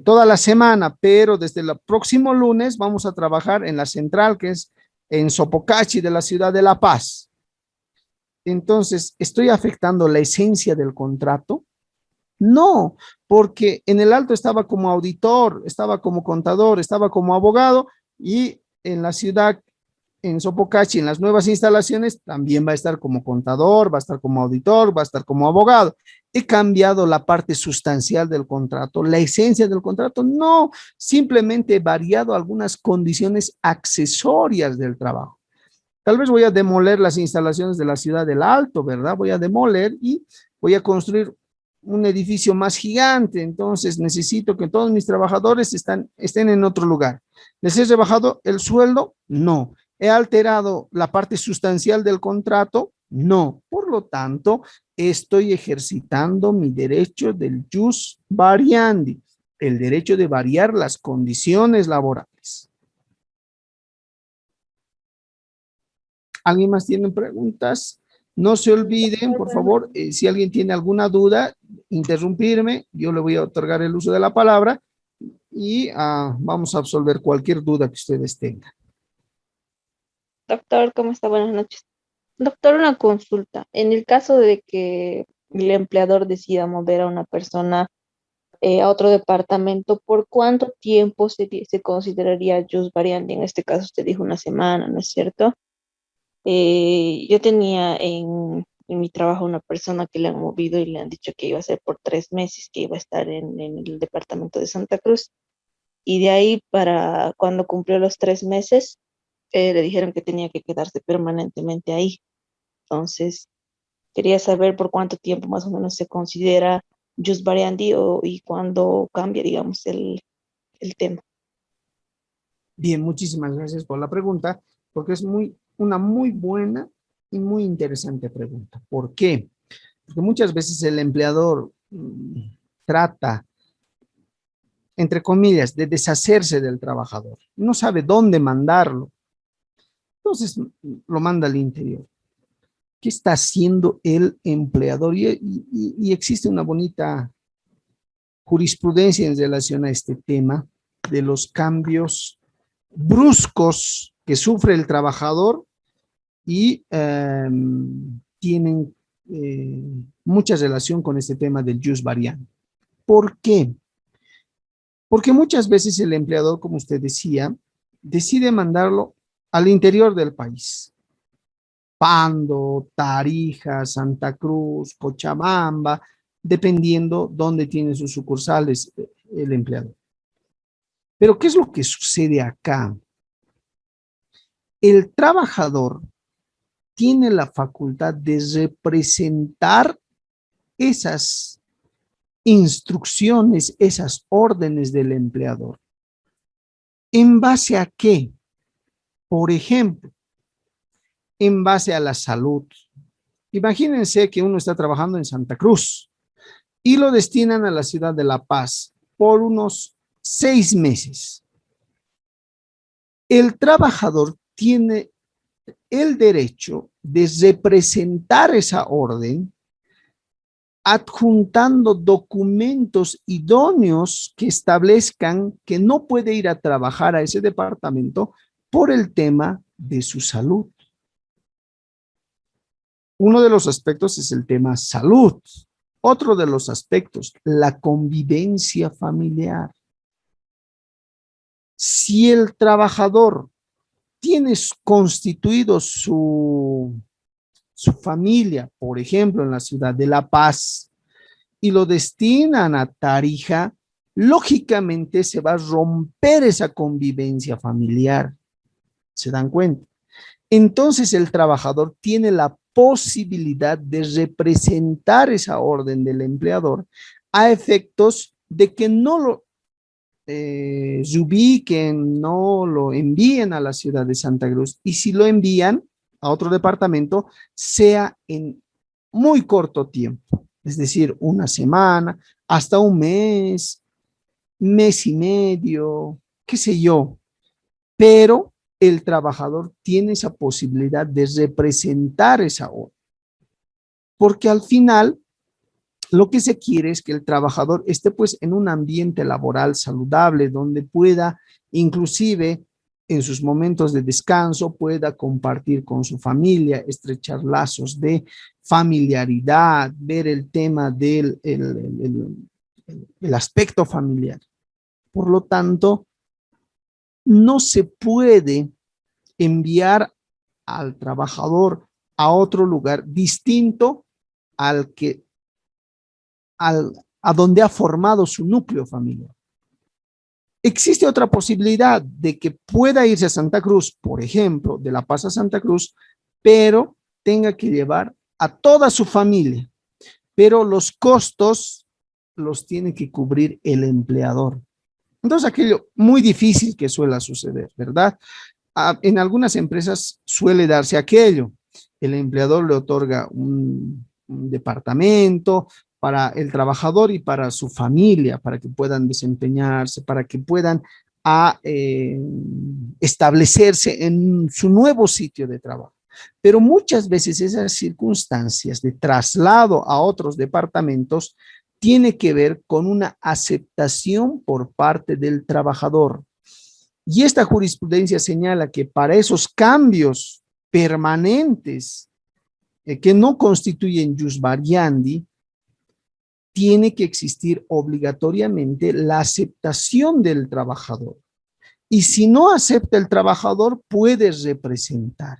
toda la semana, pero desde el próximo lunes vamos a trabajar en la central que es en Sopocachi de la ciudad de La Paz. Entonces, ¿estoy afectando la esencia del contrato? No, porque en el Alto estaba como auditor, estaba como contador, estaba como abogado y en la ciudad, en Sopocachi, en las nuevas instalaciones, también va a estar como contador, va a estar como auditor, va a estar como abogado. ¿He cambiado la parte sustancial del contrato, la esencia del contrato? No, simplemente he variado algunas condiciones accesorias del trabajo. Tal vez voy a demoler las instalaciones de la ciudad del Alto, ¿verdad? Voy a demoler y voy a construir un edificio más gigante, entonces necesito que todos mis trabajadores estén en otro lugar. ¿Les he rebajado el sueldo? No. ¿He alterado la parte sustancial del contrato? No. Por lo tanto, estoy ejercitando mi derecho del jus variandi, el derecho de variar las condiciones laborales. ¿Alguien más tiene preguntas? No se olviden, por favor, si alguien tiene alguna duda, interrumpirme, yo le voy a otorgar el uso de la palabra y vamos a absolver cualquier duda que ustedes tengan. Doctor, ¿cómo está? Buenas noches. Doctor, una consulta. En el caso de que el empleador decida mover a una persona a otro departamento, ¿por cuánto tiempo se consideraría jus variandi? En este caso usted dijo una semana, ¿no es cierto? Yo tenía en mi trabajo una persona que le han movido y le han dicho que iba a ser por 3 meses, que iba a estar en el departamento de Santa Cruz. Y de ahí para cuando cumplió los 3 meses, le dijeron que tenía que quedarse permanentemente ahí. Entonces, quería saber por cuánto tiempo más o menos se considera jus variandi y cuándo cambia, digamos, el tema. Bien, muchísimas gracias por la pregunta, porque es una muy buena y muy interesante pregunta. ¿Por qué? Porque muchas veces el empleador trata, entre comillas, de deshacerse del trabajador. No sabe dónde mandarlo. Entonces lo manda al interior. ¿Qué está haciendo el empleador? Y existe una bonita jurisprudencia en relación a este tema de los cambios bruscos que sufre el trabajador y tienen mucha relación con este tema del jus variandi. ¿Por qué? Porque muchas veces el empleador, como usted decía, decide mandarlo al interior del país. Pando, Tarija, Santa Cruz, Cochabamba, dependiendo dónde tiene sus sucursales el empleador. Pero ¿qué es lo que sucede acá? El trabajador tiene la facultad de representar esas instrucciones, esas órdenes del empleador. ¿En base a qué? Por ejemplo, en base a la salud. Imagínense que uno está trabajando en Santa Cruz y lo destinan a la ciudad de La Paz por unos 6 meses. El trabajador tiene el derecho de representar esa orden adjuntando documentos idóneos que establezcan que no puede ir a trabajar a ese departamento por el tema de su salud. Uno de los aspectos es el tema salud. Otro de los aspectos, la convivencia familiar. Si el trabajador tiene constituido su familia, por ejemplo, en la ciudad de La Paz, y lo destinan a Tarija, lógicamente se va a romper esa convivencia familiar. ¿Se dan cuenta? Entonces el trabajador tiene la posibilidad de representar esa orden del empleador a efectos de que no lo ubiquen, no lo envíen a la ciudad de Santa Cruz, y si lo envían a otro departamento, sea en muy corto tiempo, es decir, una semana, hasta un mes, mes y medio, qué sé yo, pero el trabajador tiene esa posibilidad de representar esa hora, porque al final lo que se quiere es que el trabajador esté pues en un ambiente laboral saludable donde pueda inclusive en sus momentos de descanso pueda compartir con su familia, estrechar lazos de familiaridad, ver el tema del el aspecto familiar. Por lo tanto, no se puede enviar al trabajador a otro lugar distinto al que a donde ha formado su núcleo familiar. Existe otra posibilidad de que pueda irse a Santa Cruz, por ejemplo, de La Paz a Santa Cruz, pero tenga que llevar a toda su familia. pero los costos los tiene que cubrir el empleador. Entonces, aquello muy difícil que suele suceder, ¿verdad? En algunas empresas suele darse aquello. El empleador le otorga un departamento para el trabajador y para su familia, para que puedan desempeñarse, para que puedan establecerse en su nuevo sitio de trabajo. Pero muchas veces esas circunstancias de traslado a otros departamentos tiene que ver con una aceptación por parte del trabajador. Y esta jurisprudencia señala que para esos cambios permanentes que no constituyen jus variandi, tiene que existir obligatoriamente la aceptación del trabajador. Y si no acepta el trabajador, puede representar.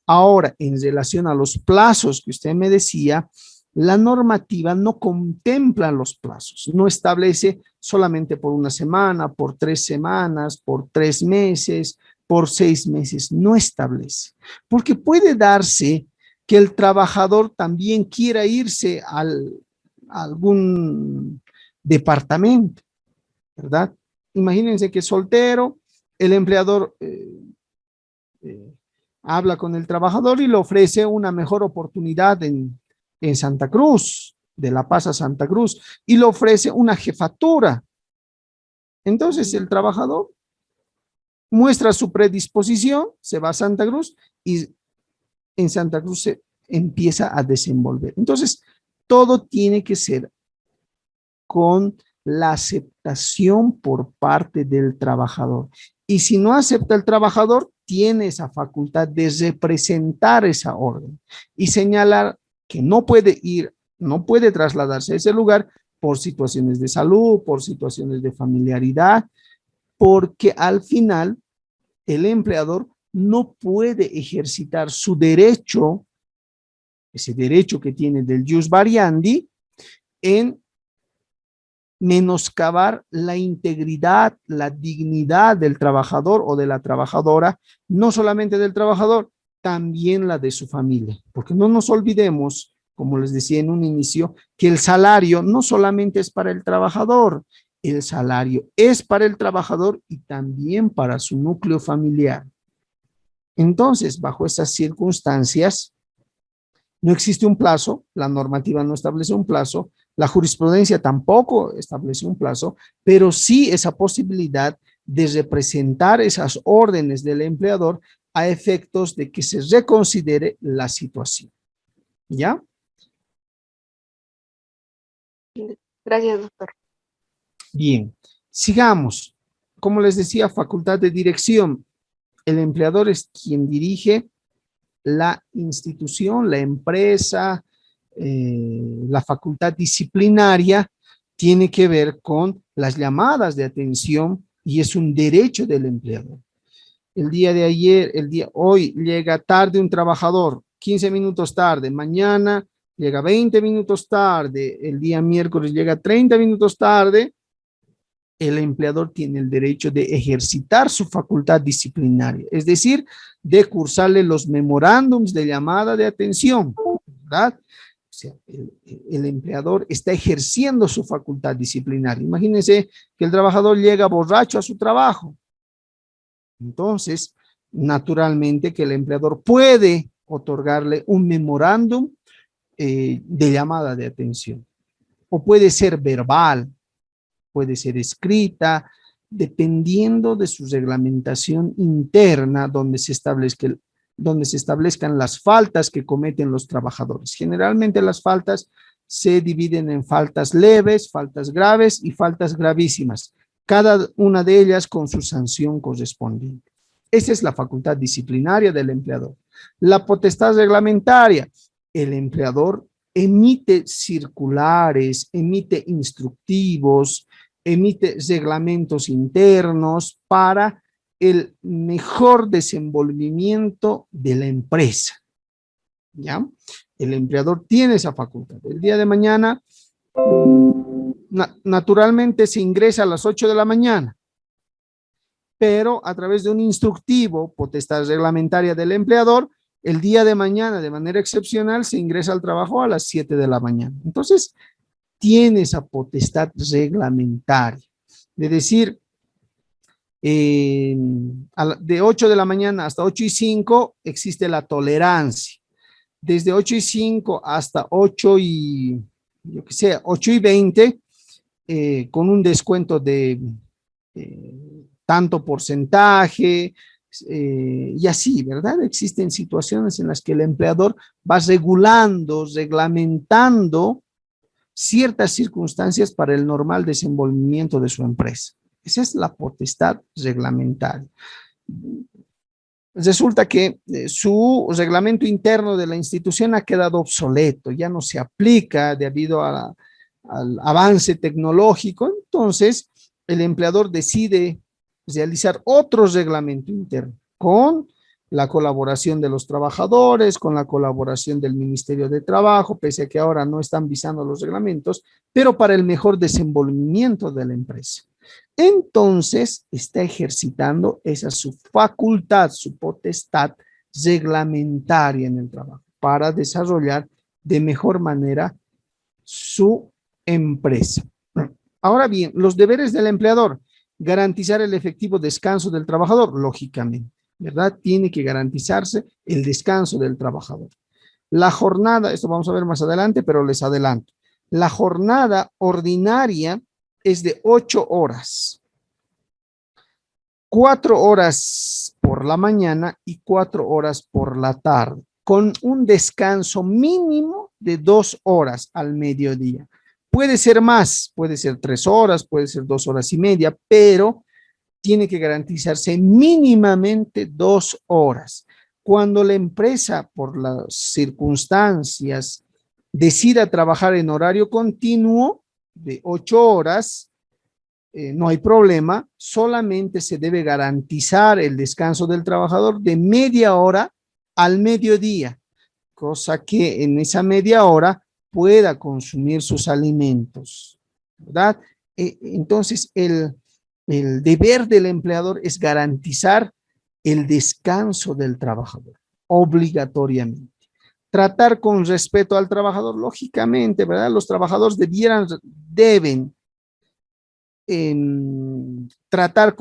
Ahora, en relación a los plazos que usted me decía, la normativa no contempla los plazos, no establece solamente por una semana, por 3 semanas, por 3 meses, por 6 meses, no establece. Porque puede darse que el trabajador también quiera irse a algún departamento, ¿verdad? Imagínense que es soltero, el empleador habla con el trabajador y le ofrece una mejor oportunidad en Santa Cruz, de La Paz a Santa Cruz, y le ofrece una jefatura. Entonces el trabajador muestra su predisposición, se va a Santa Cruz y en Santa Cruz se empieza a desenvolver. Entonces, todo tiene que ser con la aceptación por parte del trabajador. Y si no acepta el trabajador, tiene esa facultad de representar esa orden y señalar que no puede ir, no puede trasladarse a ese lugar por situaciones de salud, por situaciones de familiaridad, porque al final el empleador no puede ejercitar su derecho, ese derecho que tiene del jus variandi, en menoscabar la integridad, la dignidad del trabajador o de la trabajadora, no solamente del trabajador, también la de su familia. Porque no nos olvidemos, como les decía en un inicio, que el salario no solamente es para el trabajador, el salario es para el trabajador y también para su núcleo familiar. Entonces, bajo esas circunstancias, no existe un plazo, la normativa no establece un plazo, la jurisprudencia tampoco establece un plazo, pero sí esa posibilidad de representar esas órdenes del empleador a efectos de que se reconsidere la situación. ¿Ya? Gracias, doctor. Bien, sigamos. Como les decía, facultad de dirección. El empleador es quien dirige la institución, la empresa, la facultad disciplinaria tiene que ver con las llamadas de atención y es un derecho del empleador. El día de ayer, hoy llega tarde un trabajador, 15 minutos tarde, mañana llega 20 minutos tarde, el día miércoles llega 30 minutos tarde, el empleador tiene el derecho de ejercitar su facultad disciplinaria, es decir, de cursarle los memorándums de llamada de atención, ¿verdad? O sea, el empleador está ejerciendo su facultad disciplinaria. Imagínense que el trabajador llega borracho a su trabajo. Entonces, naturalmente que el empleador puede otorgarle un memorándum de llamada de atención. O puede ser verbal, puede ser escrita, dependiendo de su reglamentación interna donde se establezcan las faltas que cometen los trabajadores. Generalmente las faltas se dividen en faltas leves, faltas graves y faltas gravísimas, cada una de ellas con su sanción correspondiente. Esa es la facultad disciplinaria del empleador. La potestad reglamentaria, el empleador emite circulares, emite instructivos, emite reglamentos internos para el mejor desenvolvimiento de la empresa. ¿Ya? El empleador tiene esa facultad. El día de mañana, naturalmente se ingresa a las 8 de la mañana, pero a través de un instructivo, potestad reglamentaria del empleador, el día de mañana, de manera excepcional, se ingresa al trabajo a las 7 de la mañana. Entonces, tiene esa potestad reglamentaria de decir, de 8 de la mañana hasta 8:05 existe la tolerancia. Desde 8:05 hasta 8:20, con un descuento de tanto porcentaje, y así, ¿verdad? Existen situaciones en las que el empleador va regulando, reglamentando ciertas circunstancias para el normal desenvolvimiento de su empresa. Esa es la potestad reglamentaria. Resulta que su reglamento interno de la institución ha quedado obsoleto, ya no se aplica debido al avance tecnológico. Entonces, el empleador decide realizar otro reglamento interno con la colaboración de los trabajadores, con la colaboración del Ministerio de Trabajo, pese a que ahora no están visando los reglamentos, pero para el mejor desenvolvimiento de la empresa. Entonces, está ejercitando esa su facultad, su potestad reglamentaria en el trabajo para desarrollar de mejor manera su empresa. Ahora bien, los deberes del empleador: garantizar el efectivo descanso del trabajador, lógicamente, ¿verdad? Tiene que garantizarse el descanso del trabajador. La jornada, esto vamos a ver más adelante, pero les adelanto. La jornada ordinaria es de 8 horas. 4 horas por la mañana y 4 horas por la tarde, con un descanso mínimo de 2 horas al mediodía. Puede ser más, puede ser 3 horas, puede ser 2 horas y media, pero tiene que garantizarse mínimamente 2 horas. Cuando la empresa, por las circunstancias, decida trabajar en horario continuo de 8 horas, no hay problema, solamente se debe garantizar el descanso del trabajador de media hora al mediodía, cosa que en esa media hora pueda consumir sus alimentos, ¿verdad? Entonces, el deber del empleador es garantizar el descanso del trabajador, obligatoriamente. Tratar con respeto al trabajador, lógicamente, ¿verdad? Los trabajadores deben tratar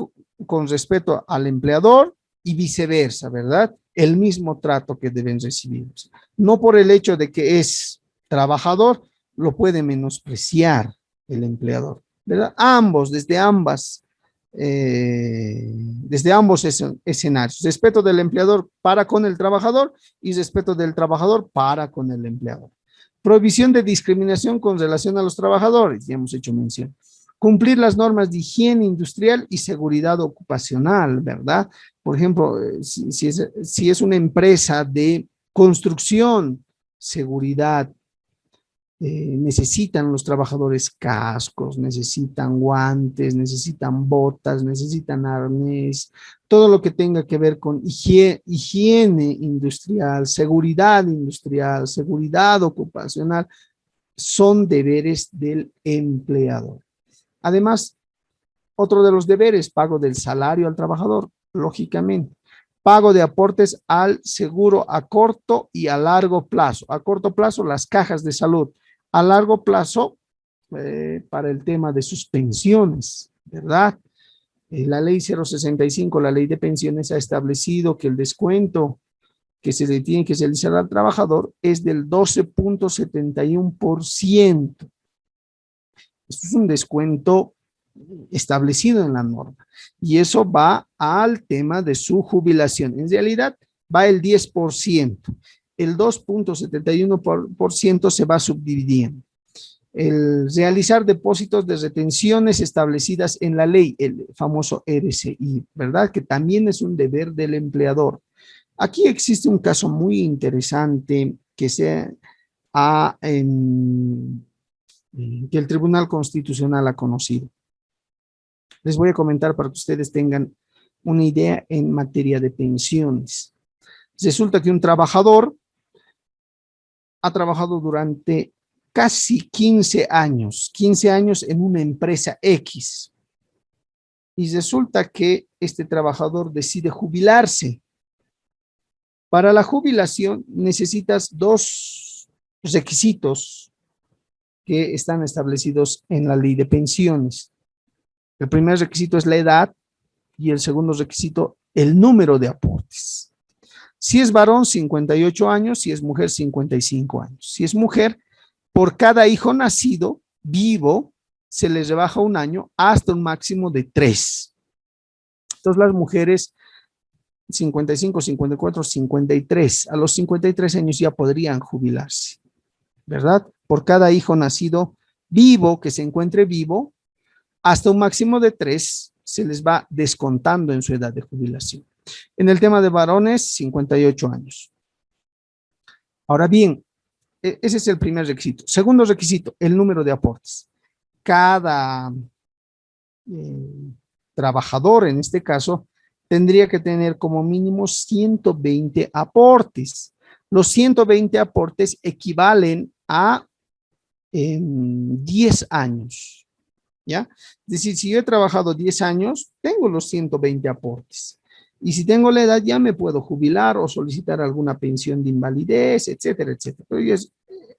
con respeto al empleador y viceversa, ¿verdad? El mismo trato que deben recibir. No por el hecho de que es trabajador, lo puede menospreciar el empleador, ¿verdad? Ambos, desde ambos escenarios. Respeto del empleador para con el trabajador y respeto del trabajador para con el empleador. Prohibición de discriminación con relación a los trabajadores, ya hemos hecho mención. Cumplir las normas de higiene industrial y seguridad ocupacional, ¿verdad? Por ejemplo, si es una empresa de construcción, seguridad, necesitan los trabajadores cascos, necesitan guantes, necesitan botas, necesitan arnés, todo lo que tenga que ver con higiene industrial, seguridad ocupacional, son deberes del empleador. Además, otro de los deberes: pago del salario al trabajador, lógicamente. Pago de aportes al seguro a corto y a largo plazo. A corto plazo, las cajas de salud. A largo plazo, para el tema de sus pensiones, ¿verdad? La ley 065, la ley de pensiones, ha establecido que el descuento que se le tiene que realizar al trabajador es del 12.71%. Esto es un descuento establecido en la norma y eso va al tema de su jubilación. En realidad va el 10%, el 2.71% se va subdividiendo. El realizar depósitos de retenciones establecidas en la ley, el famoso RCI, ¿verdad? Que también es un deber del empleador. Aquí existe un caso muy interesante que que el Tribunal Constitucional ha conocido. Les voy a comentar para que ustedes tengan una idea en materia de pensiones. Resulta que un trabajador ha trabajado durante casi 15 años en una empresa X. Y resulta que este trabajador decide jubilarse Para la jubilación necesitas dos requisitos que están establecidos en la ley de pensiones. El primer requisito es la edad y el segundo requisito, el número de aportes. Si es varón, 58 años, si es mujer, 55 años. Si es mujer, por cada hijo nacido vivo, se les rebaja un año hasta un máximo de 3. Entonces las mujeres 55, 54, 53, a los 53 años ya podrían jubilarse, ¿verdad? Por cada hijo nacido vivo, que se encuentre vivo, hasta un máximo de 3 se les va descontando en su edad de jubilación. En el tema de varones, 58 años. Ahora bien, ese es el primer requisito. Segundo requisito, el número de aportes. Cada trabajador, en este caso, tendría que tener como mínimo 120 aportes. Los 120 aportes equivalen a 10 años, ¿ya? Es decir, si yo he trabajado 10 años, tengo los 120 aportes. Y si tengo la edad, ya me puedo jubilar o solicitar alguna pensión de invalidez, etcétera, etcétera. Pero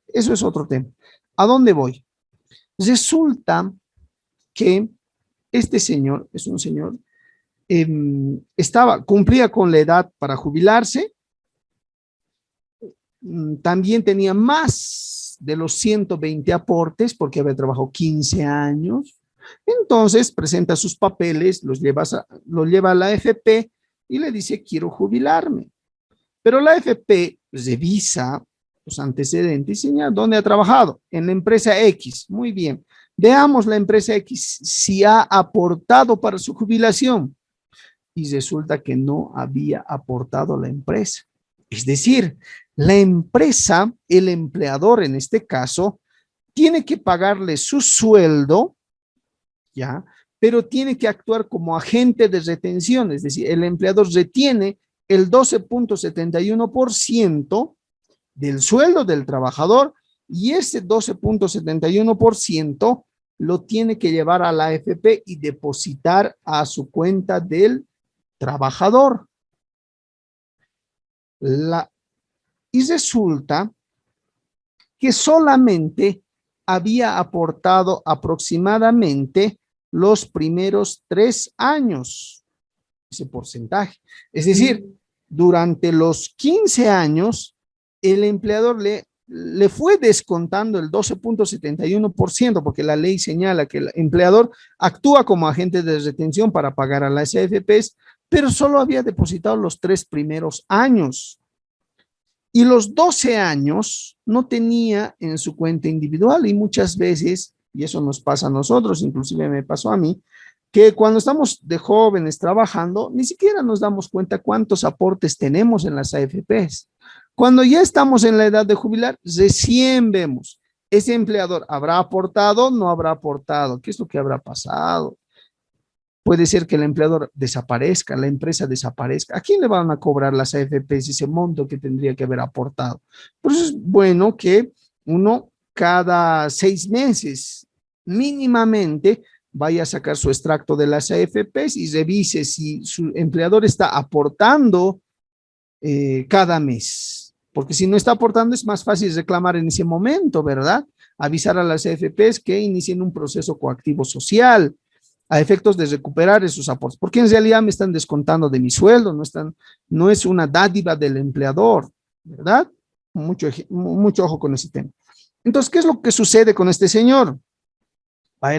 eso es otro tema. ¿A dónde voy? Resulta que este señor es un señor, cumplía con la edad para jubilarse, también tenía más de los 120 aportes porque había trabajado 15 años. Entonces presenta sus papeles, los lleva a la AFP y le dice, quiero jubilarme. Pero la AFP revisa los antecedentes y señala dónde ha trabajado. En la empresa X. Muy bien. Veamos la empresa X si ha aportado para su jubilación. Y resulta que no había aportado la empresa. Es decir, la empresa, el empleador en este caso, tiene que pagarle su sueldo, ¿ya? Pero tiene que actuar como agente de retención, es decir, el empleador retiene el 12.71% del sueldo del trabajador y ese 12.71% lo tiene que llevar a la AFP y depositar a su cuenta del trabajador. Y resulta que solamente había aportado aproximadamente los primeros 3 años, ese porcentaje. Es decir, durante los 15 años, el empleador le fue descontando el 12.71%, porque la ley señala que el empleador actúa como agente de retención para pagar a las AFPs, pero solo había depositado los 3 primeros años. Y los 12 años no tenía en su cuenta individual y muchas veces, y eso nos pasa a nosotros, inclusive me pasó a mí, que cuando estamos de jóvenes trabajando, ni siquiera nos damos cuenta cuántos aportes tenemos en las AFPs. Cuando ya estamos en la edad de jubilar, recién vemos, ese empleador habrá aportado, no habrá aportado, ¿qué es lo que habrá pasado? Puede ser que el empleador desaparezca, la empresa desaparezca. ¿A quién le van a cobrar las AFPs ese monto que tendría que haber aportado? Por eso es bueno que uno cada 6 meses mínimamente vaya a sacar su extracto de las AFPs y revise si su empleador está aportando cada mes. Porque si no está aportando es más fácil reclamar en ese momento, ¿verdad? Avisar a las AFPs que inicien un proceso coactivo social a efectos de recuperar esos aportes, porque en realidad me están descontando de mi sueldo, no es una dádiva del empleador, ¿verdad? Mucho ojo con ese tema. Entonces, ¿qué es lo que sucede con este señor? Va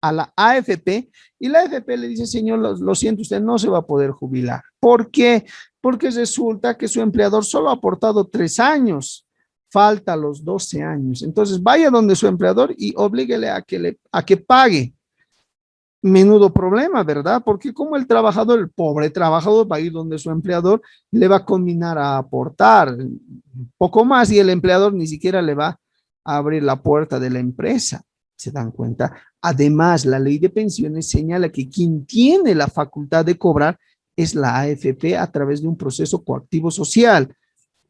a la AFP y la AFP le dice, señor, lo siento, usted no se va a poder jubilar. ¿Por qué? Porque resulta que su empleador solo ha aportado 3 años. Falta los 12 años. Entonces vaya donde su empleador y oblíguele a que pague. Menudo problema, ¿verdad? Porque como el trabajador, el pobre trabajador va a ir donde su empleador, le va a combinar a aportar poco más y el empleador ni siquiera le va a abrir la puerta de la empresa. ¿Se dan cuenta? Además, la ley de pensiones señala que quien tiene la facultad de cobrar es la AFP a través de un proceso coactivo social.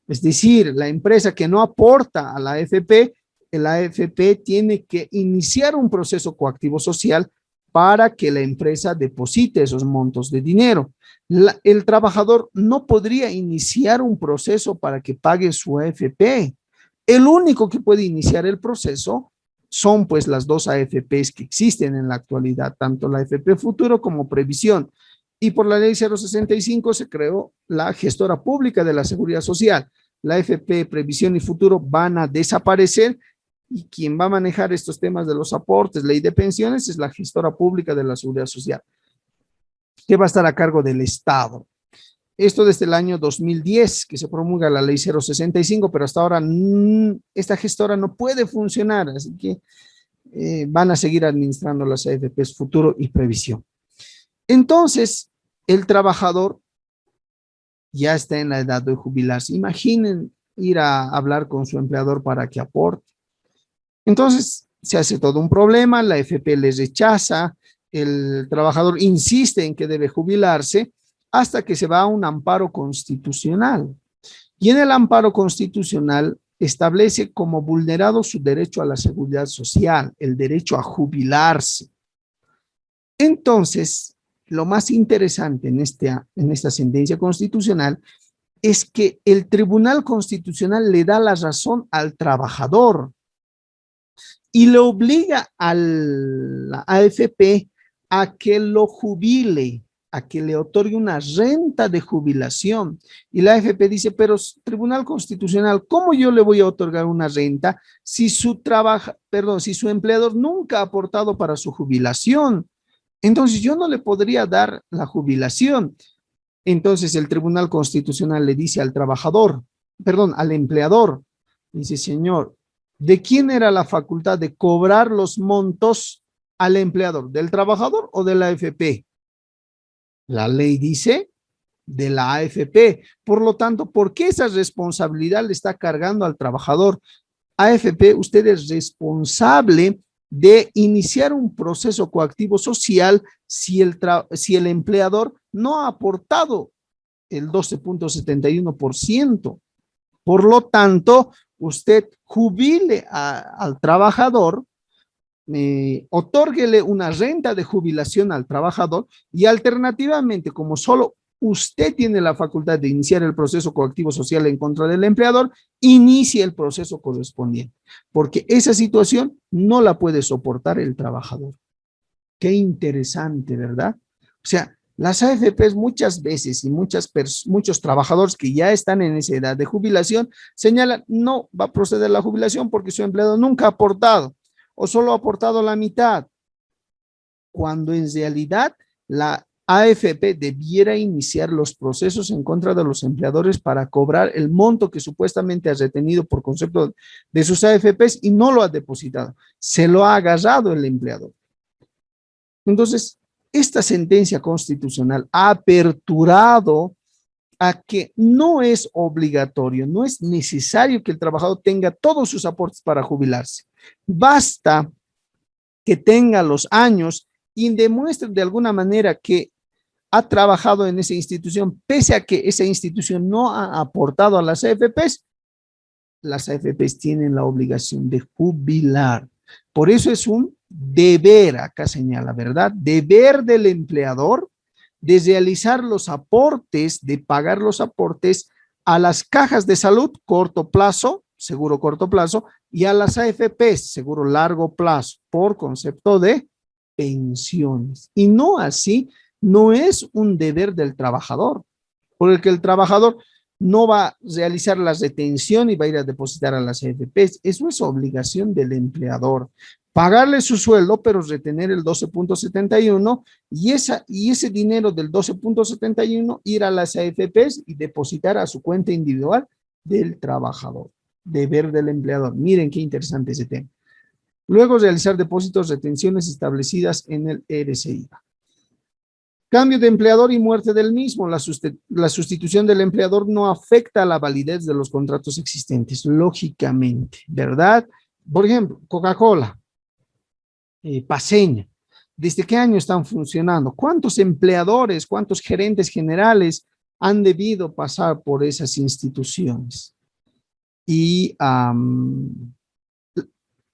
Es decir, la empresa que no aporta a la AFP, la AFP tiene que iniciar un proceso coactivo social para que la empresa deposite esos montos de dinero. El trabajador no podría iniciar un proceso para que pague su AFP. El único que puede iniciar el proceso son pues las dos AFPs que existen en la actualidad, tanto la AFP Futuro como Previsión. Y por la ley 065 se creó la gestora pública de la Seguridad Social. La AFP Previsión y Futuro van a desaparecer y quien va a manejar estos temas de los aportes, ley de pensiones, es la gestora pública de la Seguridad Social, que va a estar a cargo del Estado. Esto desde el año 2010, que se promulga la ley 065, pero hasta ahora esta gestora no puede funcionar, así que van a seguir administrando las AFPs Futuro y Previsión. Entonces, el trabajador ya está en la edad de jubilarse. Imaginen ir a hablar con su empleador para que aporte. Entonces, se hace todo un problema, la AFP les rechaza, el trabajador insiste en que debe jubilarse hasta que se va a un amparo constitucional. Y en el amparo constitucional establece como vulnerado su derecho a la seguridad social, el derecho a jubilarse. Entonces, lo más interesante en esta sentencia constitucional es que el Tribunal Constitucional le da la razón al trabajador y le obliga a la AFP a que lo jubile, a que le otorgue una renta de jubilación. Y la AFP dice, pero Tribunal Constitucional, ¿cómo yo le voy a otorgar una renta si su empleador nunca ha aportado para su jubilación? Entonces yo no le podría dar la jubilación. Entonces el Tribunal Constitucional le dice al empleador, dice, señor, ¿de quién era la facultad de cobrar los montos al empleador? ¿Del trabajador o de la AFP? La ley dice de la AFP. Por lo tanto, ¿por qué esa responsabilidad le está cargando al trabajador? AFP, usted es responsable de iniciar un proceso coactivo social si el empleador no ha aportado el 12.71%. Por lo tanto, usted jubile al trabajador, otórguele una renta de jubilación al trabajador y alternativamente, como solo usted tiene la facultad de iniciar el proceso coactivo social en contra del empleador, inicie el proceso correspondiente, porque esa situación no la puede soportar el trabajador. Qué interesante, ¿verdad? O sea, las AFPs muchas veces y muchos trabajadores que ya están en esa edad de jubilación señalan, no va a proceder la jubilación porque su empleado nunca ha aportado o solo ha aportado la mitad, cuando en realidad la AFP debiera iniciar los procesos en contra de los empleadores para cobrar el monto que supuestamente ha retenido por concepto de sus AFPs y no lo ha depositado, se lo ha agarrado el empleador. Entonces, esta sentencia constitucional ha aperturado a que no es obligatorio, no es necesario que el trabajador tenga todos sus aportes para jubilarse. Basta que tenga los años y demuestre de alguna manera que ha trabajado en esa institución, pese a que esa institución no ha aportado a las AFPs tienen la obligación de jubilar. Por eso es un deber, acá señala, ¿verdad? Deber del empleador de realizar los aportes, de pagar los aportes a las cajas de salud corto plazo, seguro corto plazo, y a las AFPs, seguro largo plazo, por concepto de pensiones. Y no así, no es un deber del trabajador, porque el trabajador no va a realizar la retención y va a ir a depositar a las AFPs. Eso es obligación del empleador. Pagarle su sueldo, pero retener el 12.71 y ese dinero del 12.71 ir a las AFPs y depositar a su cuenta individual del trabajador. Deber del empleador. Miren qué interesante ese tema. Luego, realizar depósitos, retenciones establecidas en el RCIVA. Cambio de empleador y muerte del mismo. La sustitución del empleador no afecta a la validez de los contratos existentes, lógicamente, ¿verdad? Por ejemplo, Coca-Cola, Paceña, ¿desde qué año están funcionando? ¿Cuántos empleadores, cuántos gerentes generales han debido pasar por esas instituciones? Y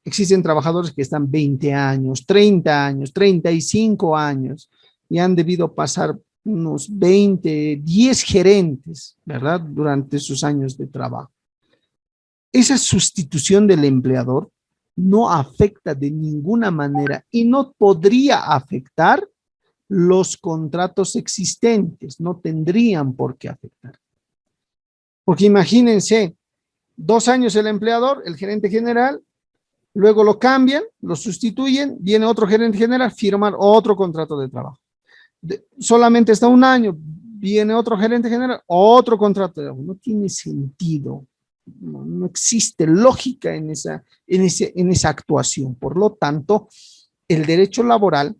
Existen trabajadores que están 20 años, 30 años, 35 años y han debido pasar unos 20, 10 gerentes, ¿verdad? Durante sus años de trabajo. Esa sustitución del empleador no afecta de ninguna manera y no podría afectar los contratos existentes, no tendrían por qué afectar. Porque imagínense, 2 años el empleador, el gerente general, luego lo cambian, lo sustituyen, viene otro gerente general, firman otro contrato de trabajo. Solamente está 1 año, viene otro gerente general, otro contrato de trabajo. No tiene sentido. No existe lógica en esa actuación. Por lo tanto, el derecho laboral,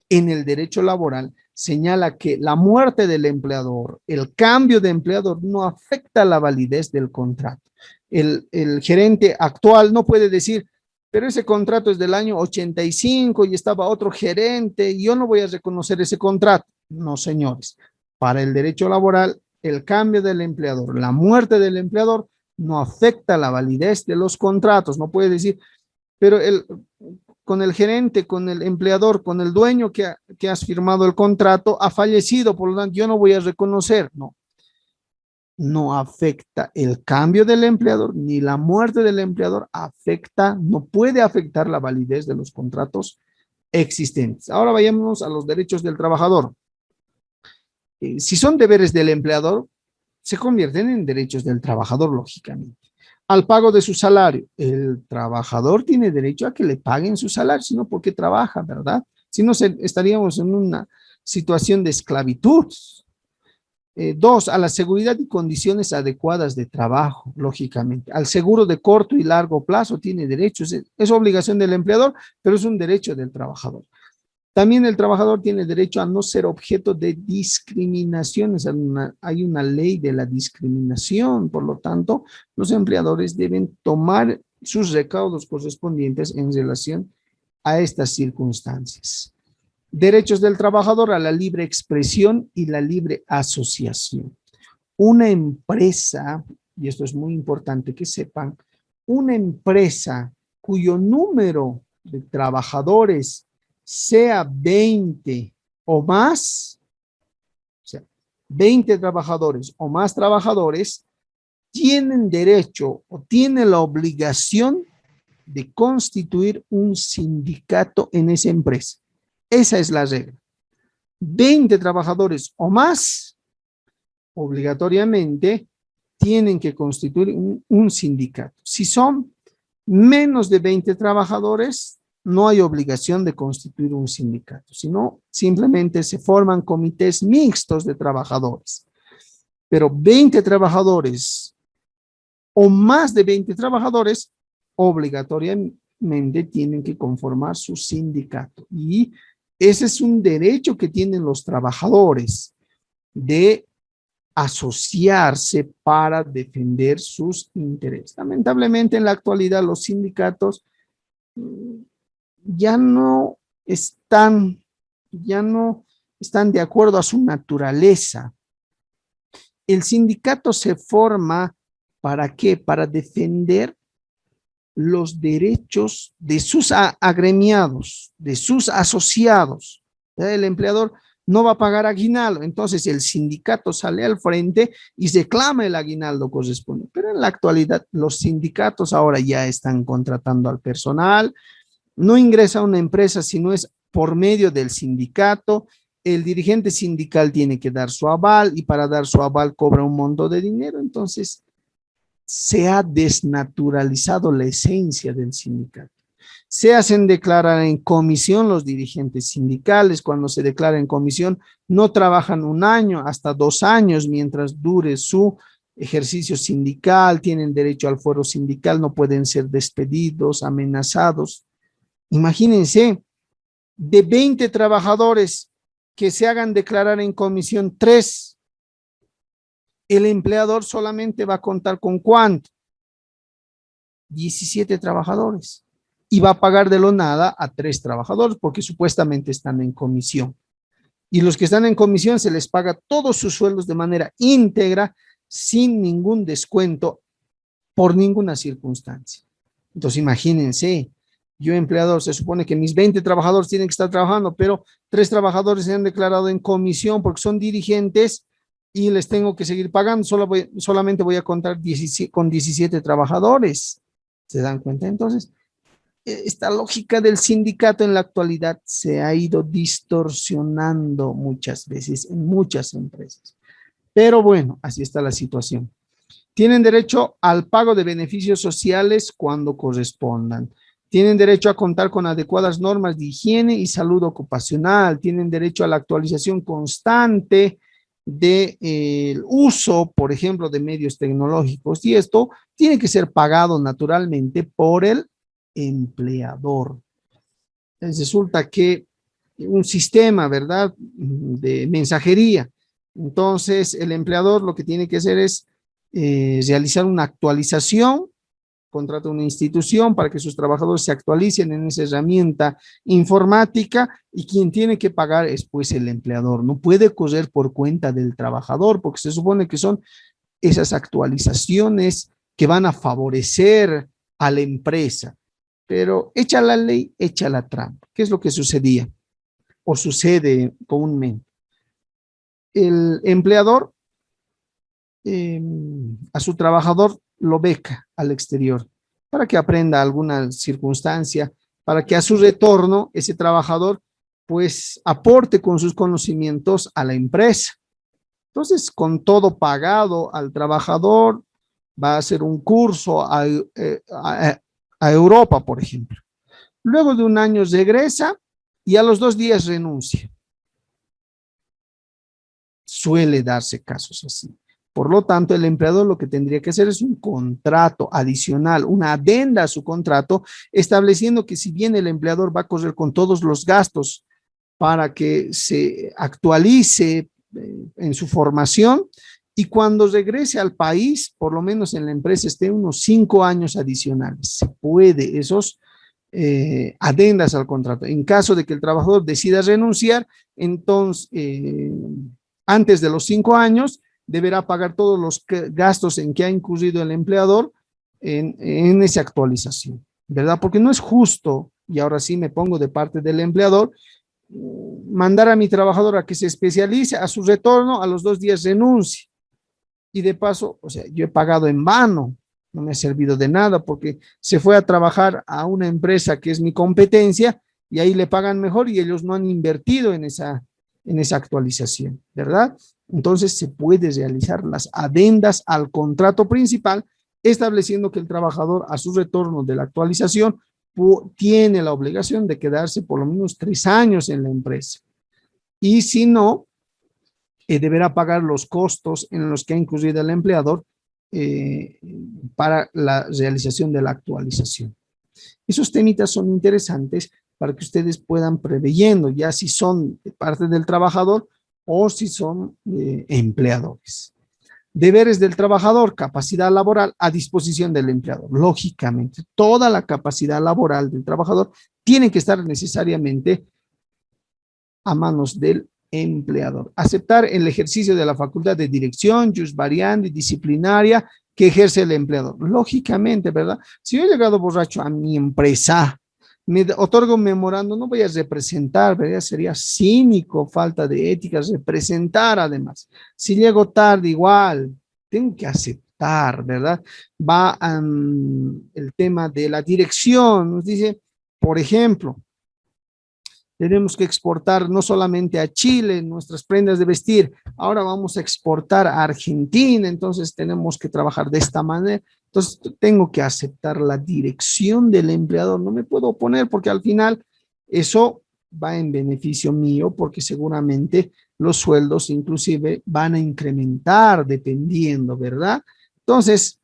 en el derecho laboral, señala que la muerte del empleador, el cambio de empleador, no afecta la validez del contrato. El gerente actual no puede decir, pero ese contrato es del año 85 y estaba otro gerente y yo no voy a reconocer ese contrato. No, señores. Para el derecho laboral, el cambio del empleador, la muerte del empleador, no afecta la validez de los contratos. No puede decir, pero con el gerente, con el empleador, con el dueño que has firmado el contrato, ha fallecido, por lo tanto, yo no voy a reconocer. No, no afecta el cambio del empleador ni la muerte del empleador, no puede afectar la validez de los contratos existentes. Ahora vayamos a los derechos del trabajador. Si son deberes del empleador, se convierten en derechos del trabajador, lógicamente. Al pago de su salario, el trabajador tiene derecho a que le paguen su salario, sino porque trabaja, ¿verdad? Si no, estaríamos en una situación de esclavitud. 2, a la seguridad y condiciones adecuadas de trabajo, lógicamente. Al seguro de corto y largo plazo tiene derechos. Es obligación del empleador, pero es un derecho del trabajador. También el trabajador tiene derecho a no ser objeto de discriminaciones. Hay una ley de la discriminación, por lo tanto, los empleadores deben tomar sus recaudos correspondientes en relación a estas circunstancias. Derechos del trabajador a la libre expresión y la libre asociación. Una empresa, y esto es muy importante que sepan, una empresa cuyo número de trabajadores sea 20 o más, o sea, 20 trabajadores o más trabajadores, tienen derecho o tienen la obligación de constituir un sindicato en esa empresa. Esa es la regla. 20 trabajadores o más, obligatoriamente, tienen que constituir un sindicato. Si son menos de 20 trabajadores, no hay obligación de constituir un sindicato, sino simplemente se forman comités mixtos de trabajadores. Pero 20 trabajadores o más de 20 trabajadores, obligatoriamente tienen que conformar su sindicato. Y ese es un derecho que tienen los trabajadores de asociarse para defender sus intereses. Lamentablemente, en la actualidad, los sindicatos ya no están de acuerdo a su naturaleza. El sindicato se forma ¿para qué? Para defender los derechos de sus agremiados, de sus asociados. El empleador no va a pagar aguinaldo, entonces el sindicato sale al frente y reclama el aguinaldo correspondiente. Pero en la actualidad los sindicatos ahora ya están contratando al personal, no ingresa a una empresa si no es por medio del sindicato. El dirigente sindical tiene que dar su aval y para dar su aval cobra un monto de dinero. Entonces se ha desnaturalizado la esencia del sindicato. Se hacen declarar en comisión los dirigentes sindicales. Cuando se declara en comisión, no trabajan 1 año, hasta 2 años mientras dure su ejercicio sindical. Tienen derecho al fuero sindical, no pueden ser despedidos, amenazados. Imagínense, de 20 trabajadores que se hagan declarar en comisión 3, el empleador solamente va a contar con ¿cuánto? 17 trabajadores. Y va a pagar de lo nada a 3 trabajadores porque supuestamente están en comisión. Y los que están en comisión se les paga todos sus sueldos de manera íntegra, sin ningún descuento, por ninguna circunstancia. Entonces imagínense, Yo empleador, se supone que mis 20 trabajadores tienen que estar trabajando, pero 3 trabajadores se han declarado en comisión porque son dirigentes y les tengo que seguir pagando. Solamente voy a contar con 17 trabajadores. ¿Se dan cuenta? Entonces, esta lógica del sindicato en la actualidad se ha ido distorsionando muchas veces en muchas empresas. Pero bueno, así está la situación. Tienen derecho al pago de beneficios sociales cuando correspondan. Tienen derecho a contar con adecuadas normas de higiene y salud ocupacional. Tienen derecho a la actualización constante del uso, por ejemplo, de medios tecnológicos. Y esto tiene que ser pagado naturalmente por el empleador. Resulta que un sistema, ¿verdad?, de mensajería. Entonces, el empleador lo que tiene que hacer es realizar una actualización, contrata una institución para que sus trabajadores se actualicen en esa herramienta informática y quien tiene que pagar es pues el empleador. No puede correr por cuenta del trabajador porque se supone que son esas actualizaciones que van a favorecer a la empresa. Pero echa la ley, echa la trampa. ¿Qué es lo que sucedía o sucede comúnmente? El empleador a su trabajador lo beca al exterior para que aprenda alguna circunstancia, para que a su retorno ese trabajador pues aporte con sus conocimientos a la empresa. Entonces, con todo pagado al trabajador, va a hacer un curso a Europa, por ejemplo. Luego de un año regresa y a los 2 días renuncia. Suele darse casos así. Por lo tanto, el empleador lo que tendría que hacer es un contrato adicional, una adenda a su contrato, estableciendo que si bien el empleador va a correr con todos los gastos para que se actualice en su formación y cuando regrese al país, por lo menos en la empresa esté unos 5 años adicionales. Se puede esos adendas al contrato. En caso de que el trabajador decida renunciar, entonces, antes de los 5 años, deberá pagar todos los gastos en que ha incurrido el empleador en esa actualización, ¿verdad? Porque no es justo, y ahora sí me pongo de parte del empleador, mandar a mi trabajador a que se especialice, a su retorno, a los 2 días renuncie. Y de paso, o sea, yo he pagado en vano, no me ha servido de nada porque se fue a trabajar a una empresa que es mi competencia y ahí le pagan mejor y ellos no han invertido en esa actualización, ¿verdad? Entonces se puede realizar las adendas al contrato principal, estableciendo que el trabajador a su retorno de la actualización tiene la obligación de quedarse por lo menos 3 años en la empresa. Y si no, deberá pagar los costos en los que ha incurrido el empleador para la realización de la actualización. Esos temitas son interesantes para que ustedes puedan preveyendo ya si son parte del trabajador o si son empleadores. Deberes del trabajador, capacidad laboral a disposición del empleador. Lógicamente, toda la capacidad laboral del trabajador tiene que estar necesariamente a manos del empleador. Aceptar el ejercicio de la facultad de dirección, jus-variandi, disciplinaria que ejerce el empleador. Lógicamente, ¿verdad? Si yo he llegado borracho a mi empresa, me otorgo un memorando, no voy a representar, ¿verdad? Sería cínico, falta de ética, representar además. Si llego tarde, igual, tengo que aceptar, ¿verdad? Va el tema de la dirección, nos dice, por ejemplo, tenemos que exportar no solamente a Chile nuestras prendas de vestir, ahora vamos a exportar a Argentina, entonces tenemos que trabajar de esta manera. Entonces tengo que aceptar la dirección del empleador, no me puedo oponer porque al final eso va en beneficio mío porque seguramente los sueldos inclusive van a incrementar dependiendo, ¿verdad? Entonces,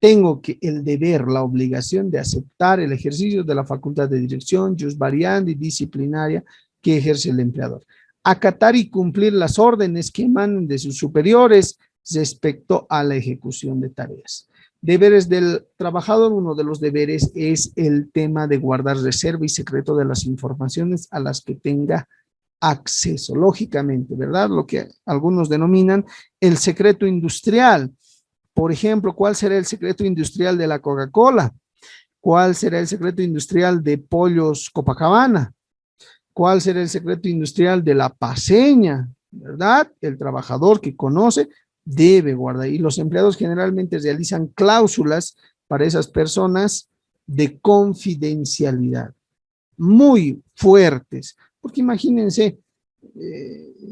tengo el deber, la obligación de aceptar el ejercicio de la facultad de dirección, jus-variandi, disciplinaria que ejerce el empleador. Acatar y cumplir las órdenes que emanen de sus superiores respecto a la ejecución de tareas. Deberes del trabajador, uno de los deberes es el tema de guardar reserva y secreto de las informaciones a las que tenga acceso, lógicamente, ¿verdad? Lo que algunos denominan el secreto industrial. Por ejemplo, ¿cuál será el secreto industrial de la Coca-Cola? ¿Cuál será el secreto industrial de Pollos Copacabana? ¿Cuál será el secreto industrial de La Paceña? ¿Verdad? El trabajador que conoce debe guardar. Y los empleados generalmente realizan cláusulas para esas personas de confidencialidad muy fuertes. Porque imagínense,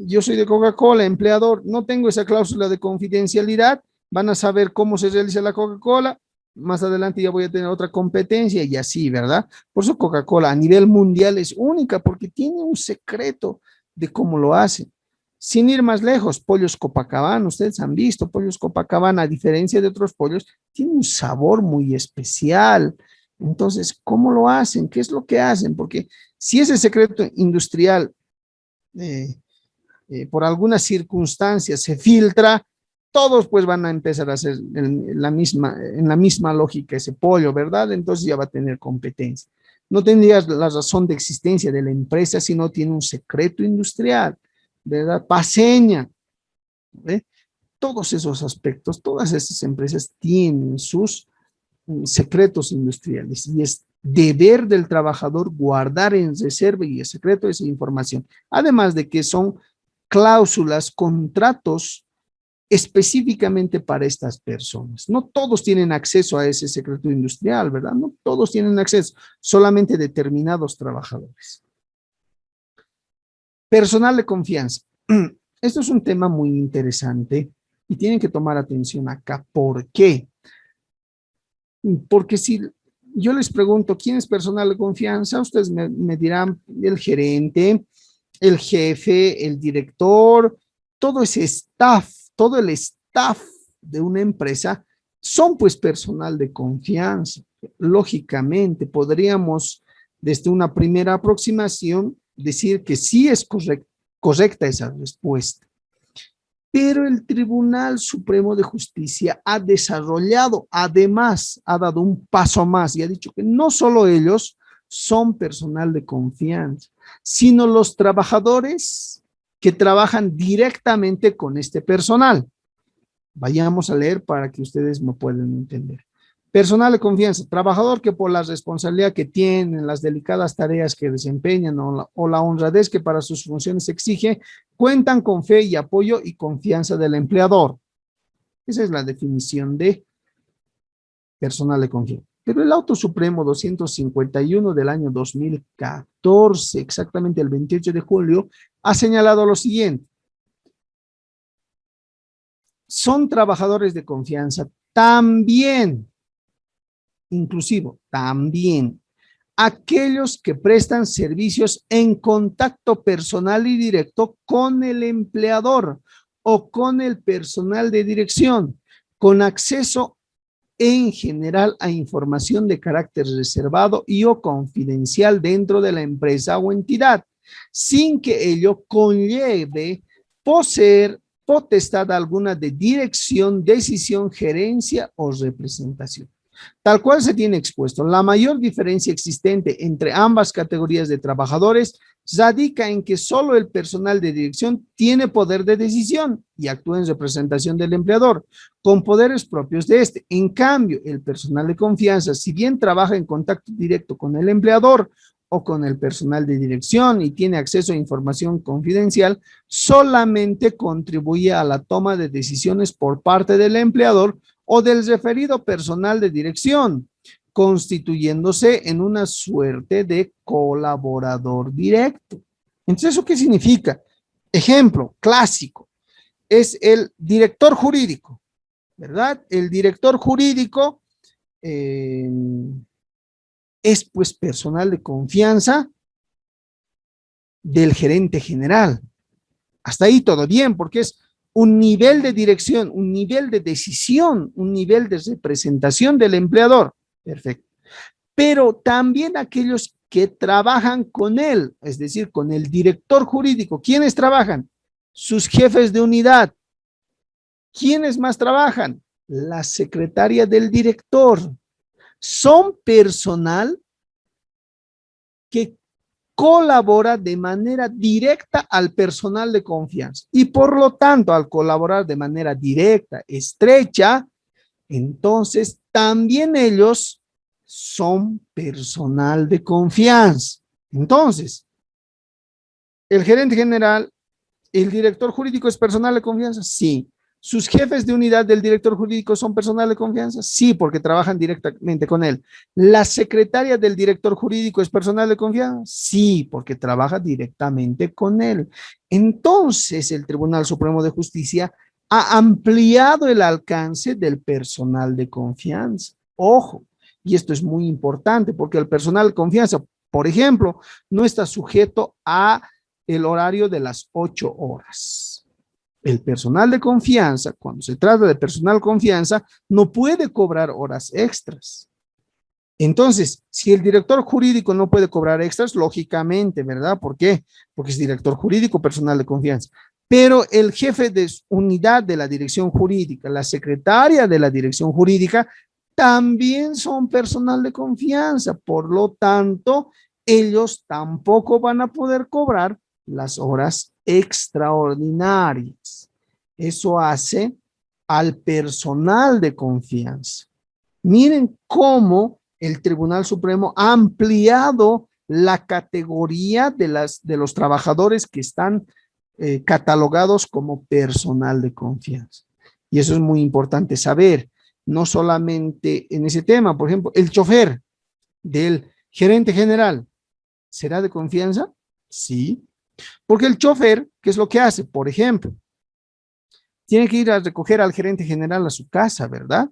yo soy de Coca-Cola, empleador, no tengo esa cláusula de confidencialidad, van a saber cómo se realiza la Coca-Cola, más adelante ya voy a tener otra competencia y así, ¿verdad? Por eso Coca-Cola a nivel mundial es única porque tiene un secreto de cómo lo hacen. Sin ir más lejos, Pollos Copacabana, ustedes han visto, Pollos Copacabana, a diferencia de otros pollos, tiene un sabor muy especial. Entonces, ¿cómo lo hacen? ¿Qué es lo que hacen? Porque si ese secreto industrial eh, por alguna circunstancia se filtra, todos pues van a empezar a hacer en la misma lógica ese pollo, ¿verdad? Entonces ya va a tener competencia. No tendrías la razón de existencia de la empresa si no tiene un secreto industrial, ¿verdad? Paseña, ¿eh? Todos esos aspectos, todas esas empresas tienen sus secretos industriales y es deber del trabajador guardar en reserva y en secreto esa información. Además de que son cláusulas, contratos específicamente para estas personas. No todos tienen acceso a ese secreto industrial, ¿verdad? No todos tienen acceso, solamente determinados trabajadores. Personal de confianza. Esto es un tema muy interesante y tienen que tomar atención acá. ¿Por qué? Porque si yo les pregunto, ¿quién es personal de confianza? Ustedes me dirán el gerente, el jefe, el director, todo ese staff, todo el staff de una empresa son pues personal de confianza. Lógicamente, podríamos desde una primera aproximación decir que sí es correcta esa respuesta. Pero el Tribunal Supremo de Justicia ha desarrollado, además, ha dado un paso más y ha dicho que no solo ellos son personal de confianza, sino los trabajadores que trabajan directamente con este personal. Vayamos a leer para que ustedes me puedan entender. Personal de confianza, trabajador que por la responsabilidad que tiene, las delicadas tareas que desempeñan o la honradez que para sus funciones exige, cuentan con fe y apoyo y confianza del empleador. Esa es la definición de personal de confianza. Pero el Auto Supremo 251 del año 2014, exactamente el 28 de julio, ha señalado lo siguiente. Son trabajadores de confianza también, inclusivo, también aquellos que prestan servicios en contacto personal y directo con el empleador o con el personal de dirección, con acceso en general a información de carácter reservado y o confidencial dentro de la empresa o entidad, sin que ello conlleve poseer potestad alguna de dirección, decisión, gerencia o representación. Tal cual se tiene expuesto, la mayor diferencia existente entre ambas categorías de trabajadores radica en que solo el personal de dirección tiene poder de decisión y actúa en representación del empleador, con poderes propios de este. En cambio, el personal de confianza, si bien trabaja en contacto directo con el empleador o con el personal de dirección y tiene acceso a información confidencial, solamente contribuye a la toma de decisiones por parte del empleador o del referido personal de dirección, constituyéndose en una suerte de colaborador directo. Entonces, ¿eso qué significa? Ejemplo clásico, es el director jurídico, ¿verdad? El director jurídico es pues personal de confianza del gerente general. Hasta ahí todo bien, porque es un nivel de dirección, un nivel de decisión, un nivel de representación del empleador. Perfecto. Pero también aquellos que trabajan con él, es decir, con el director jurídico. ¿Quiénes trabajan? Sus jefes de unidad. ¿Quiénes más trabajan? La secretaria del director. Son personal que colabora de manera directa al personal de confianza y por lo tanto al colaborar de manera directa, estrecha, entonces también ellos son personal de confianza. Entonces, el gerente general, ¿el director jurídico es personal de confianza? Sí. ¿Sus jefes de unidad del director jurídico son personal de confianza? Sí, porque trabajan directamente con él. ¿La secretaria del director jurídico es personal de confianza? Sí, porque trabaja directamente con él. Entonces, el Tribunal Supremo de Justicia ha ampliado el alcance del personal de confianza. Ojo, y esto es muy importante porque el personal de confianza, por ejemplo, no está sujeto a el horario de las 8 horas. El personal de confianza, cuando se trata de personal de confianza, no puede cobrar horas extras. Entonces, si el director jurídico no puede cobrar extras, lógicamente, ¿verdad? ¿Por qué? Porque es director jurídico, personal de confianza. Pero el jefe de unidad de la dirección jurídica, la secretaria de la dirección jurídica, también son personal de confianza. Por lo tanto, ellos tampoco van a poder cobrar las horas extraordinarias. Eso hace al personal de confianza. Miren cómo el Tribunal Supremo ha ampliado la categoría de los trabajadores que están catalogados como personal de confianza. Y eso es muy importante saber, no solamente en ese tema. Por ejemplo, el chofer del gerente general, ¿será de confianza? Sí, porque el chofer, ¿qué es lo que hace? Por ejemplo, tiene que ir a recoger al gerente general a su casa, ¿verdad?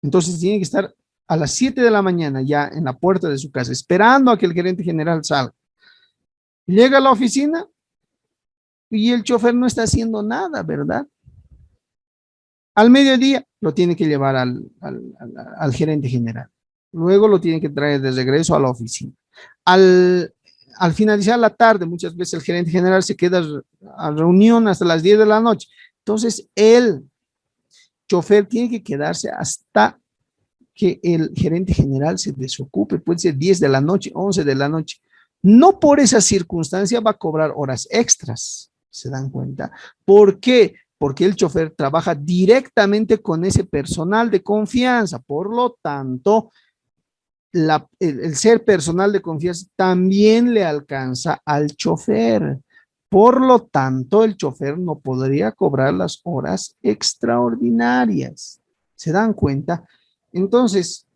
Entonces tiene que estar a las 7 de la mañana ya en la puerta de su casa, esperando a que el gerente general salga. Llega a la oficina y el chofer no está haciendo nada, ¿verdad? Al mediodía lo tiene que llevar al gerente general. Luego lo tiene que traer de regreso a la oficina. Al finalizar la tarde, muchas veces el gerente general se queda a reunión hasta las 10 de la noche. Entonces, el chofer tiene que quedarse hasta que el gerente general se desocupe, puede ser 10 de la noche, 11 de la noche. No por esa circunstancia va a cobrar horas extras, ¿se dan cuenta? ¿Por qué? Porque el chofer trabaja directamente con ese personal de confianza, por lo tanto, el ser personal de confianza también le alcanza al chofer. Por lo tanto, el chofer no podría cobrar las horas extraordinarias. ¿Se dan cuenta? Entonces,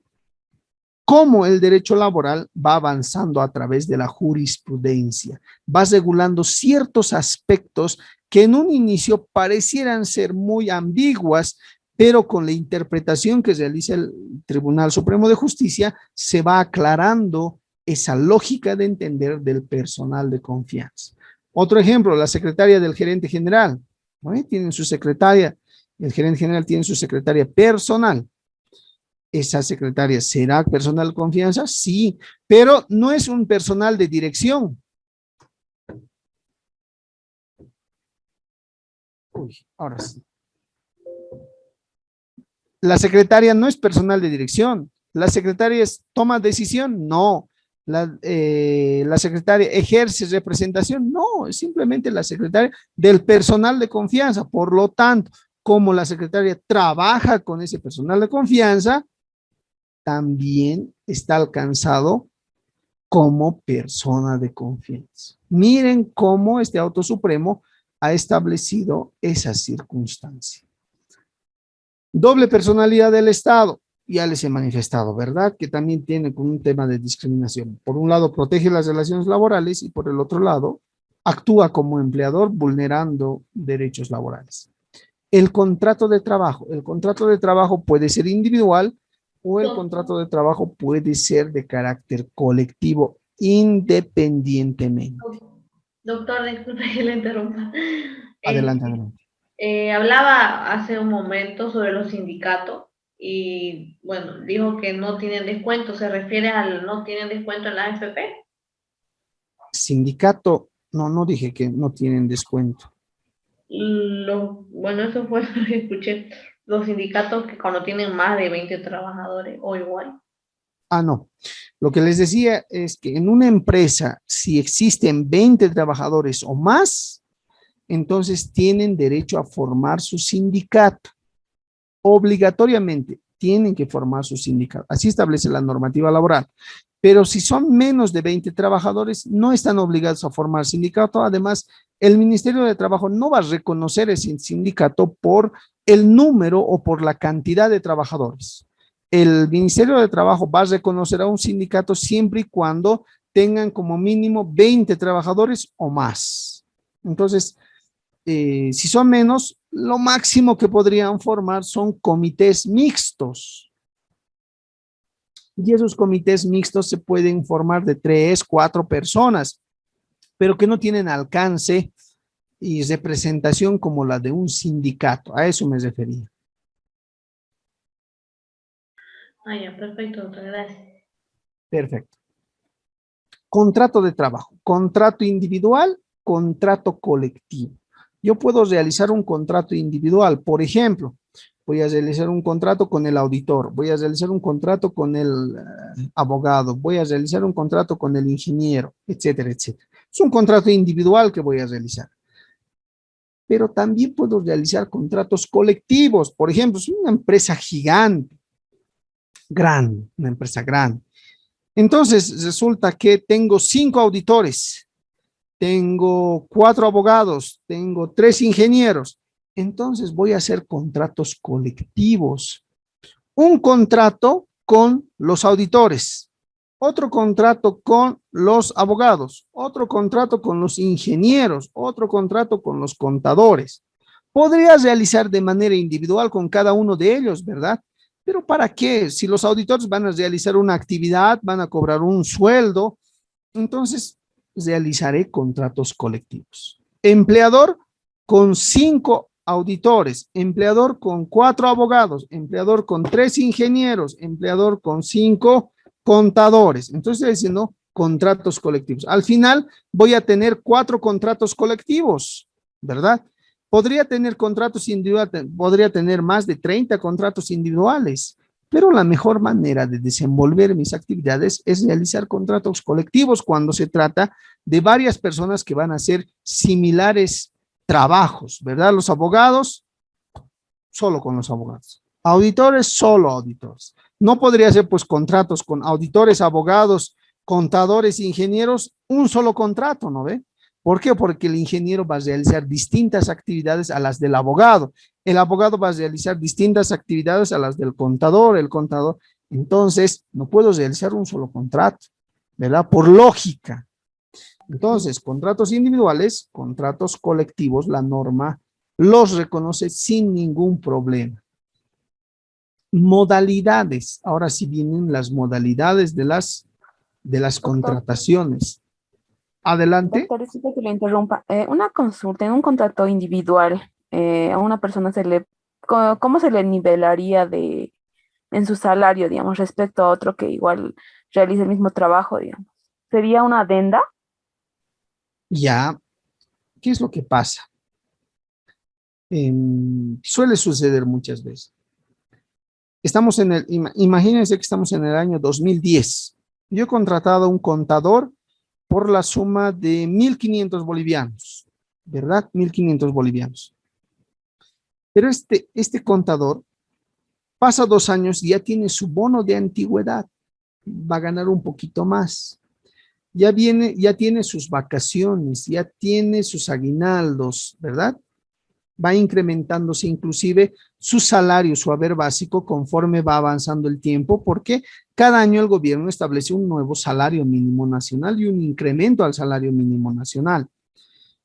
cómo el derecho laboral va avanzando a través de la jurisprudencia, va regulando ciertos aspectos que en un inicio parecieran ser muy ambiguas, pero con la interpretación que realiza el Tribunal Supremo de Justicia se va aclarando esa lógica de entender del personal de confianza. Otro ejemplo, la secretaria del gerente general, ¿no? Tienen su secretaria, el gerente general tiene su secretaria personal. ¿Esa secretaria será personal de confianza? Sí, pero no es un personal de dirección. Uy, ahora sí. La secretaria no es personal de dirección. La secretaria toma decisión. No. La secretaria ejerce representación. No, es simplemente la secretaria del personal de confianza. Por lo tanto, como la secretaria trabaja con ese personal de confianza, también está alcanzado como persona de confianza. Miren cómo este auto supremo ha establecido esa circunstancia. Doble personalidad del Estado, ya les he manifestado, ¿verdad? Que también tiene como un tema de discriminación. Por un lado, protege las relaciones laborales y por el otro lado, actúa como empleador vulnerando derechos laborales. El contrato de trabajo puede ser individual o el contrato de trabajo puede ser de carácter colectivo independientemente. Doctor, disculpe que le interrumpa. Adelante, adelante. Hablaba hace un momento sobre los sindicatos y, bueno, dijo que no tienen descuento. ¿Se refiere al no tienen descuento en la AFP? Sindicato, no dije que no tienen descuento. Bueno, eso fue lo que escuché. Los sindicatos que cuando tienen más de 20 trabajadores o igual. No. Lo que les decía es que en una empresa, si existen 20 trabajadores o más, entonces tienen derecho a formar su sindicato. Obligatoriamente, tienen que formar su sindicato. Así establece la normativa laboral. Pero si son menos de 20 trabajadores, no están obligados a formar sindicato. Además, el Ministerio de Trabajo no va a reconocer ese sindicato por el número o por la cantidad de trabajadores. El Ministerio de Trabajo va a reconocer a un sindicato siempre y cuando tengan como mínimo 20 trabajadores o más. Entonces, si son menos, lo máximo que podrían formar son comités mixtos. Y esos comités mixtos se pueden formar de 3, 4 personas, pero que no tienen alcance y representación como la de un sindicato. A eso me refería. Ah, ya, perfecto, doctor, gracias. Perfecto. Contrato de trabajo, contrato individual, contrato colectivo. Yo puedo realizar un contrato individual, por ejemplo, voy a realizar un contrato con el auditor, voy a realizar un contrato con el abogado, voy a realizar un contrato con el ingeniero, etcétera, etcétera. Es un contrato individual que voy a realizar. Pero también puedo realizar contratos colectivos. Por ejemplo, es una empresa gigante, grande, una empresa grande. Entonces, resulta que tengo 5 auditores, tengo 4 abogados, tengo 3 ingenieros. Entonces, voy a hacer contratos colectivos. Un contrato con los auditores, otro contrato con los abogados, otro contrato con los ingenieros, otro contrato con los contadores. Podrías realizar de manera individual con cada uno de ellos, ¿verdad? Pero ¿para qué? Si los auditores van a realizar una actividad, van a cobrar un sueldo, entonces realizaré contratos colectivos. Empleador con 5 auditores, empleador con 4 abogados, empleador con 3 ingenieros, empleador con 5 contadores. Entonces estoy diciendo contratos colectivos. Al final voy a tener 4 contratos colectivos, ¿verdad? Podría tener contratos individuales, podría tener más de 30 contratos individuales, pero la mejor manera de desenvolver mis actividades es realizar contratos colectivos cuando se trata de varias personas que van a hacer similares trabajos, ¿verdad? Los abogados, solo con los abogados. Auditores, solo auditores. No podría ser pues contratos con auditores, abogados, contadores, ingenieros, un solo contrato, ¿no ve? ¿Por qué? Porque el ingeniero va a realizar distintas actividades a las del abogado. El abogado va a realizar distintas actividades a las del contador, el contador. Entonces, no puedo realizar un solo contrato, ¿verdad? Por lógica. Entonces, contratos individuales, contratos colectivos, la norma los reconoce sin ningún problema. Modalidades. Ahora sí vienen las modalidades de las Doctor, contrataciones. Adelante. doctor, disculpe que le interrumpa. Una consulta en un contrato individual, a una persona ¿cómo se le nivelaría en su salario, digamos, respecto a otro que igual realiza el mismo trabajo, digamos? ¿Sería una adenda? Ya, ¿qué es lo que pasa? Suele suceder muchas veces. Imagínense que estamos en el año 2010. Yo he contratado a un contador por la suma de 1.500 bolivianos, ¿verdad? 1.500 bolivianos. Pero este contador pasa 2 años y ya tiene su bono de antigüedad, va a ganar un poquito más. Ya tiene sus vacaciones, ya tiene sus aguinaldos, ¿verdad? Va incrementándose inclusive su salario, su haber básico conforme va avanzando el tiempo, porque cada año el gobierno establece un nuevo salario mínimo nacional y un incremento al salario mínimo nacional.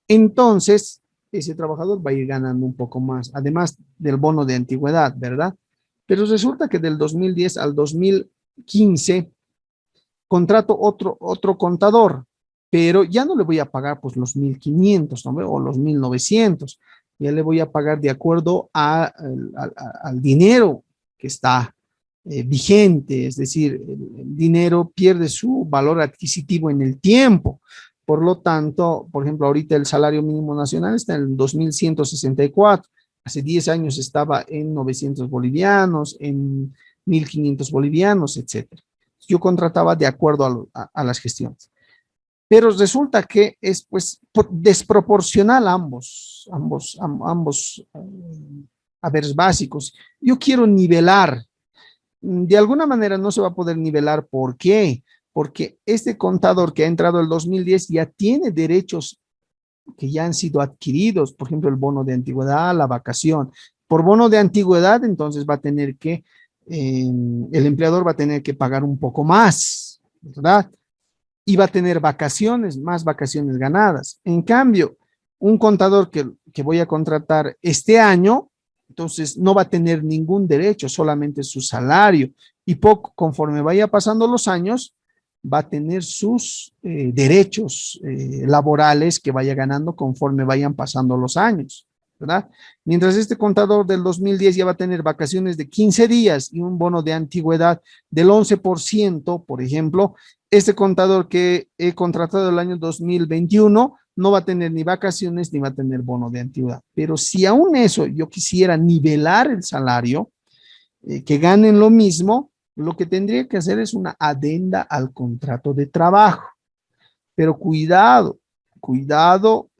Entonces, ese trabajador va a ir ganando un poco más, además del bono de antigüedad, ¿verdad? Pero resulta que del 2010 al 2015 contrato otro contador, pero ya no le voy a pagar pues los 1.500, ¿no? O los 1.900, ya le voy a pagar de acuerdo al dinero que está vigente, es decir, el dinero pierde su valor adquisitivo en el tiempo. Por lo tanto, por ejemplo, ahorita el salario mínimo nacional está en 2.164. Hace 10 años estaba en 900 bolivianos, en 1.500 bolivianos, etcétera. Yo contrataba de acuerdo a las gestiones. Pero resulta que es pues desproporcional ambos haberes básicos. Yo quiero nivelar. de alguna manera no se va a poder nivelar. ¿Por qué? Porque este contador que ha entrado el 2010 ya tiene derechos que ya han sido adquiridos, por ejemplo, el bono de antigüedad, la vacación. Por bono de antigüedad, entonces va a tener que, el empleador va a tener que pagar un poco más, ¿verdad? Y va a tener vacaciones, más vacaciones ganadas. En cambio, un contador que voy a contratar este año, entonces no va a tener ningún derecho, solamente su salario. Y poco, conforme vaya pasando los años, va a tener sus derechos laborales que vaya ganando conforme vayan pasando los años, ¿verdad? Mientras este contador del 2010 ya va a tener vacaciones de 15 días y un bono de antigüedad del 11%, por ejemplo, este contador que he contratado el año 2021 no va a tener ni vacaciones ni va a tener bono de antigüedad. Pero si aún eso yo quisiera nivelar el salario, que ganen lo mismo, lo que tendría que hacer es una adenda al contrato de trabajo. Pero cuidado, cuidado,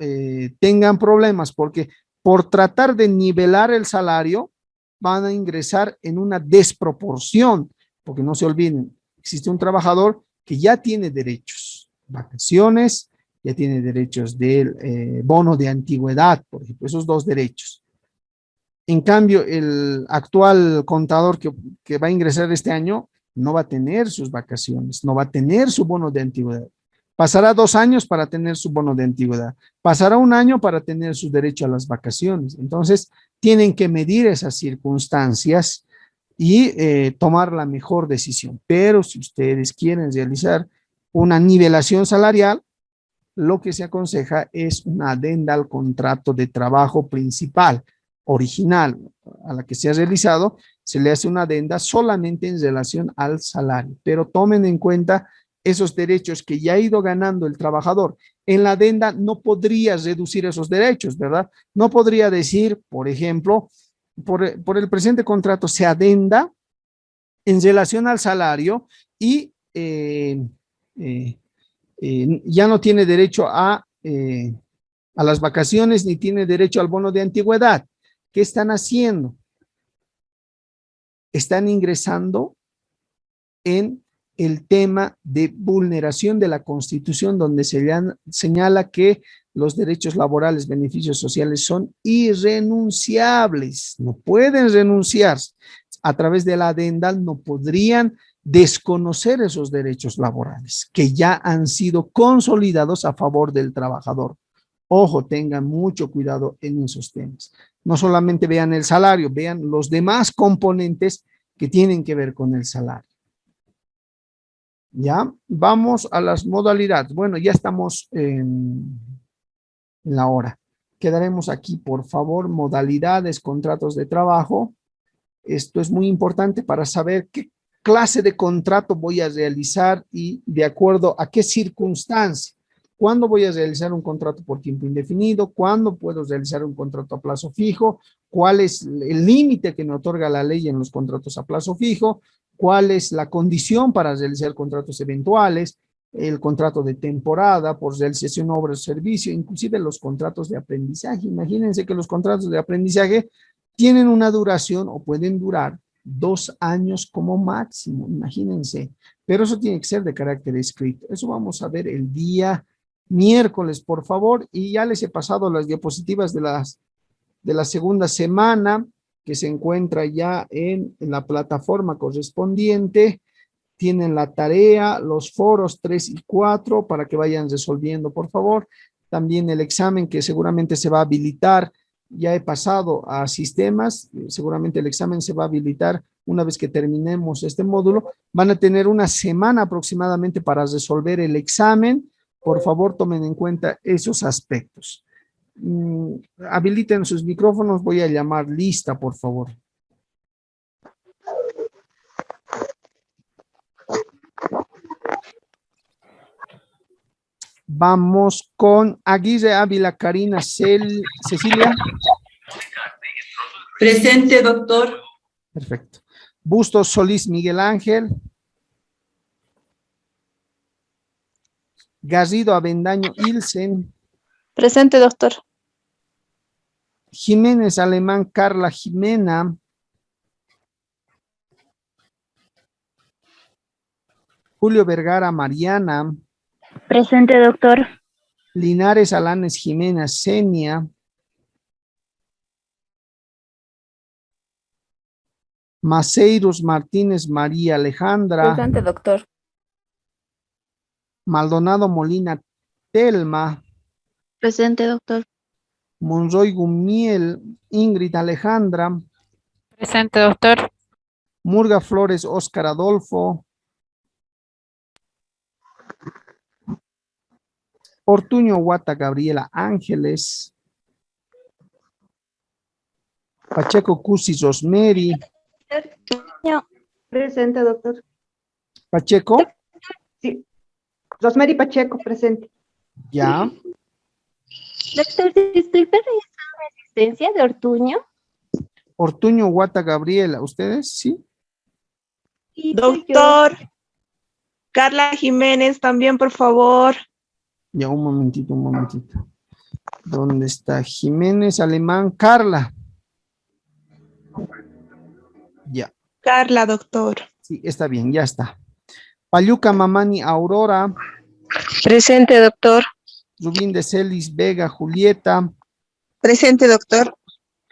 tengan problemas porque por tratar de nivelar el salario van a ingresar en una desproporción, porque no se olviden, existe un trabajador que ya tiene derechos, vacaciones, ya tiene derechos del bono de antigüedad, por ejemplo, esos dos derechos. En cambio, el actual contador que va a ingresar este año no va a tener sus vacaciones, no va a tener su bono de antigüedad. Pasará 2 años para tener su bono de antigüedad. Pasará un año para tener su derecho a las vacaciones. Entonces, tienen que medir esas circunstancias y tomar la mejor decisión. Pero si ustedes quieren realizar una nivelación salarial, lo que se aconseja es una adenda al contrato de trabajo principal, original, a la que se ha realizado, se le hace una adenda solamente en relación al salario, pero tomen en cuenta esos derechos que ya ha ido ganando el trabajador. En la adenda no podría reducir esos derechos, ¿verdad? No podría decir, por ejemplo, por el presente contrato se adenda en relación al salario y ya no tiene derecho a las vacaciones ni tiene derecho al bono de antigüedad. ¿Qué están haciendo? Están ingresando en el tema de vulneración de la Constitución, donde se señala que los derechos laborales, beneficios sociales son irrenunciables, no pueden renunciar. A través de la adenda no podrían desconocer esos derechos laborales que ya han sido consolidados a favor del trabajador. Ojo, tengan mucho cuidado en esos temas. No solamente vean el salario, vean los demás componentes que tienen que ver con el salario. Ya, vamos a las modalidades. Bueno, ya estamos en la hora. Quedaremos aquí, por favor, modalidades, contratos de trabajo. Esto es muy importante para saber qué clase de contrato voy a realizar y de acuerdo a qué circunstancia. ¿Cuándo voy a realizar un contrato por tiempo indefinido? ¿Cuándo puedo realizar un contrato a plazo fijo? ¿Cuál es el límite que me otorga la ley en los contratos a plazo fijo? ¿Cuál es la condición para realizar contratos eventuales? El contrato de temporada por realización obra o servicio, inclusive los contratos de aprendizaje. Imagínense que los contratos de aprendizaje tienen una duración o pueden durar 2 años como máximo, imagínense, pero eso tiene que ser de carácter escrito. Eso vamos a ver el día miércoles, por favor, y ya les he pasado las diapositivas de la segunda semana que se encuentra ya en la plataforma correspondiente. Tienen la tarea, los foros 3 y 4 para que vayan resolviendo, por favor. También el examen que seguramente se va a habilitar. Ya he pasado a sistemas, seguramente el examen se va a habilitar una vez que terminemos este módulo. Van a tener una semana aproximadamente para resolver el examen. Por favor, tomen en cuenta esos aspectos. Habiliten sus micrófonos, voy a llamar lista, por favor. Vamos con Aguirre Ávila, Karina, Cecilia. Presente, doctor. Perfecto. Bustos Solís Miguel Ángel. Garrido Avendaño Ilsen. Presente, doctor. Jiménez Alemán Carla Jimena. Julio Vergara Mariana, Presente, doctor. Linares Alanes Jimena Senia, Maceiros Martínez María Alejandra, Presente, doctor. Maldonado Molina Telma, Presente, doctor. Monroy Gumiel Ingrid Alejandra, Presente, doctor. Murga Flores Óscar Adolfo, Ortuño Guata Gabriela Ángeles, Pacheco Cusi Rosemary, Presente, doctor. Pacheco, Sí. Rosemary Pacheco, presente. ya, Doctor, disculpe, ¿registrado resistencia de Ortuño? Ortuño Guata Gabriela, ¿ustedes? Sí, Sí, soy yo. Doctor, Carla Jiménez también, por favor. ya un momentito, un momentito. ¿Dónde está Jiménez Alemán? Carla. Ya, Carla, doctor. sí, está bien, ya está. Payuca Mamani Aurora, Presente, doctor. Rubín de Celis Vega Julieta, Presente, doctor.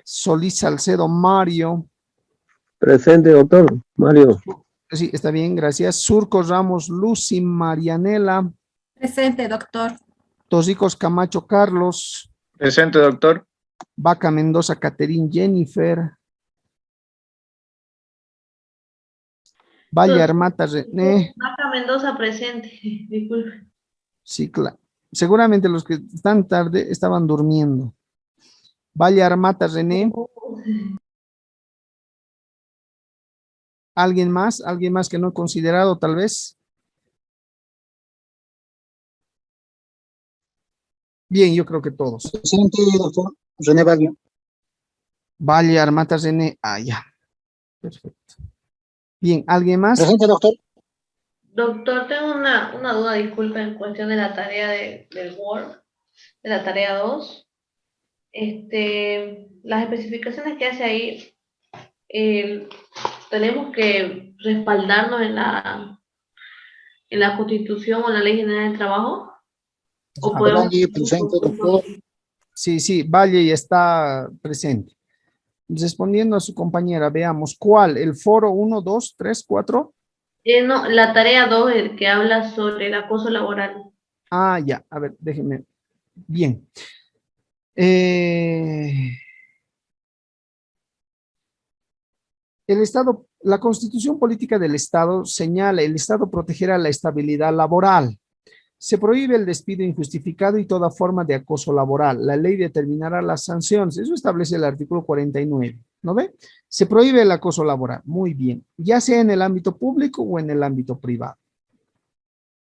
Solís Salcedo Mario, Presente, doctor. Mario. sí, está bien, gracias. Surco Ramos Lucy Marianela, Presente, doctor. Tosicos Camacho Carlos, Presente, doctor. Vaca Mendoza Caterín Jennifer, Valle Armata René, Vaca Mendoza presente. Disculpe. sí, claro. Seguramente los que están tarde estaban durmiendo. Valle Armata René, ¿alguien más? ¿Alguien más que no he considerado tal vez? Bien, yo creo que todos. Presente, doctor. René Valle. Valle Armata René, ya. Perfecto. Bien, ¿alguien más? Presente, doctor. Doctor, tengo una duda, disculpe, en cuestión de la tarea del Word, de la tarea 2. Las especificaciones que hace ahí, tenemos que respaldarnos en la Constitución o en la Ley General del Trabajo. ¿O podemos... Valle, presente, doctor. Sí, sí, Valle ya está presente. Respondiendo a su compañera, veamos, ¿cuál? ¿El foro 1, 2, 3, 4? No, la tarea 2, el que habla sobre el acoso laboral. Ya, a ver, déjenme. Bien. El Estado, la Constitución Política del Estado señala, el Estado protegerá la estabilidad laboral. Se prohíbe el despido injustificado y toda forma de acoso laboral. La ley determinará las sanciones. Eso establece el artículo 49. ¿No ve? Se prohíbe el acoso laboral. Muy bien. Ya sea en el ámbito público o en el ámbito privado.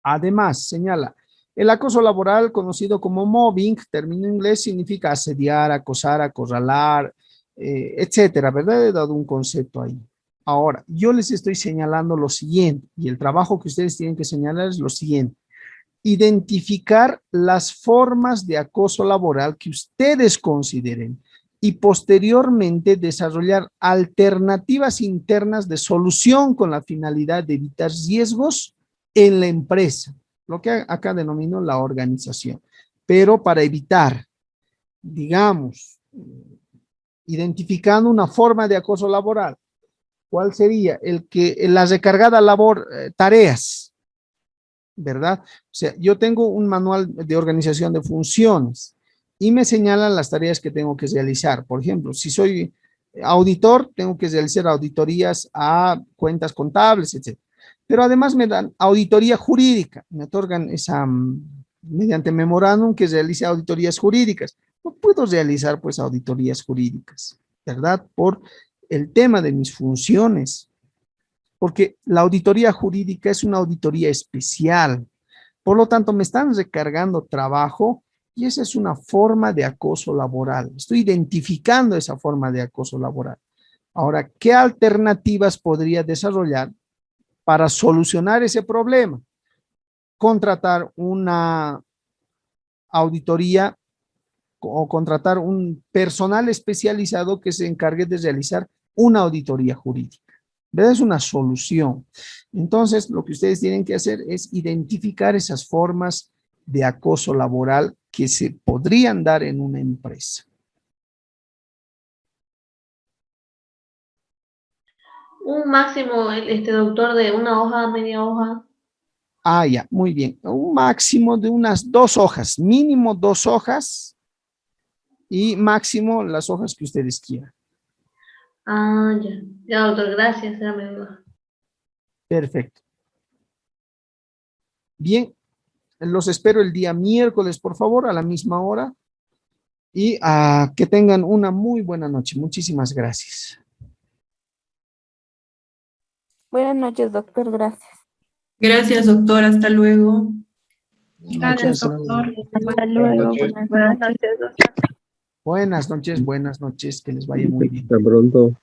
Además, señala, el acoso laboral, conocido como mobbing, término inglés, significa asediar, acosar, acorralar, etcétera, ¿verdad? He dado un concepto ahí. Ahora, yo les estoy señalando lo siguiente, y el trabajo que ustedes tienen que señalar es lo siguiente. Identificar las formas de acoso laboral que ustedes consideren y posteriormente desarrollar alternativas internas de solución con la finalidad de evitar riesgos en la empresa, lo que acá denomino la organización, pero para evitar, digamos, identificando una forma de acoso laboral, ¿cuál sería? La recargada labor, tareas, ¿verdad? O sea, yo tengo un manual de organización de funciones y me señalan las tareas que tengo que realizar. Por ejemplo, si soy auditor, tengo que realizar auditorías a cuentas contables, etc. Pero además me dan auditoría jurídica, me otorgan esa, mediante memorándum, que realice auditorías jurídicas. No puedo realizar pues auditorías jurídicas, ¿verdad? Por el tema de mis funciones. Porque la auditoría jurídica es una auditoría especial. Por lo tanto, me están recargando trabajo y esa es una forma de acoso laboral. Estoy identificando esa forma de acoso laboral. Ahora, ¿qué alternativas podría desarrollar para solucionar ese problema? Contratar una auditoría o contratar un personal especializado que se encargue de realizar una auditoría jurídica. ¿Verdad? Es una solución. Entonces, lo que ustedes tienen que hacer es identificar esas formas de acoso laboral que se podrían dar en una empresa. Un máximo, doctor, de una hoja, media hoja. Ah, ya, muy bien. Un máximo de unas 2 hojas, mínimo 2 hojas y máximo las hojas que ustedes quieran. Ah, ya. Ya, doctor, gracias. Era mi duda. Perfecto. Bien, los espero el día miércoles, por favor, a la misma hora. Y que tengan una muy buena noche. Muchísimas gracias. Buenas noches, doctor. Gracias. Gracias, doctor. Hasta luego. Gracias, doctor. Hasta luego. Buenas noches. Buenas noches, que les vaya muy bien. Hasta pronto.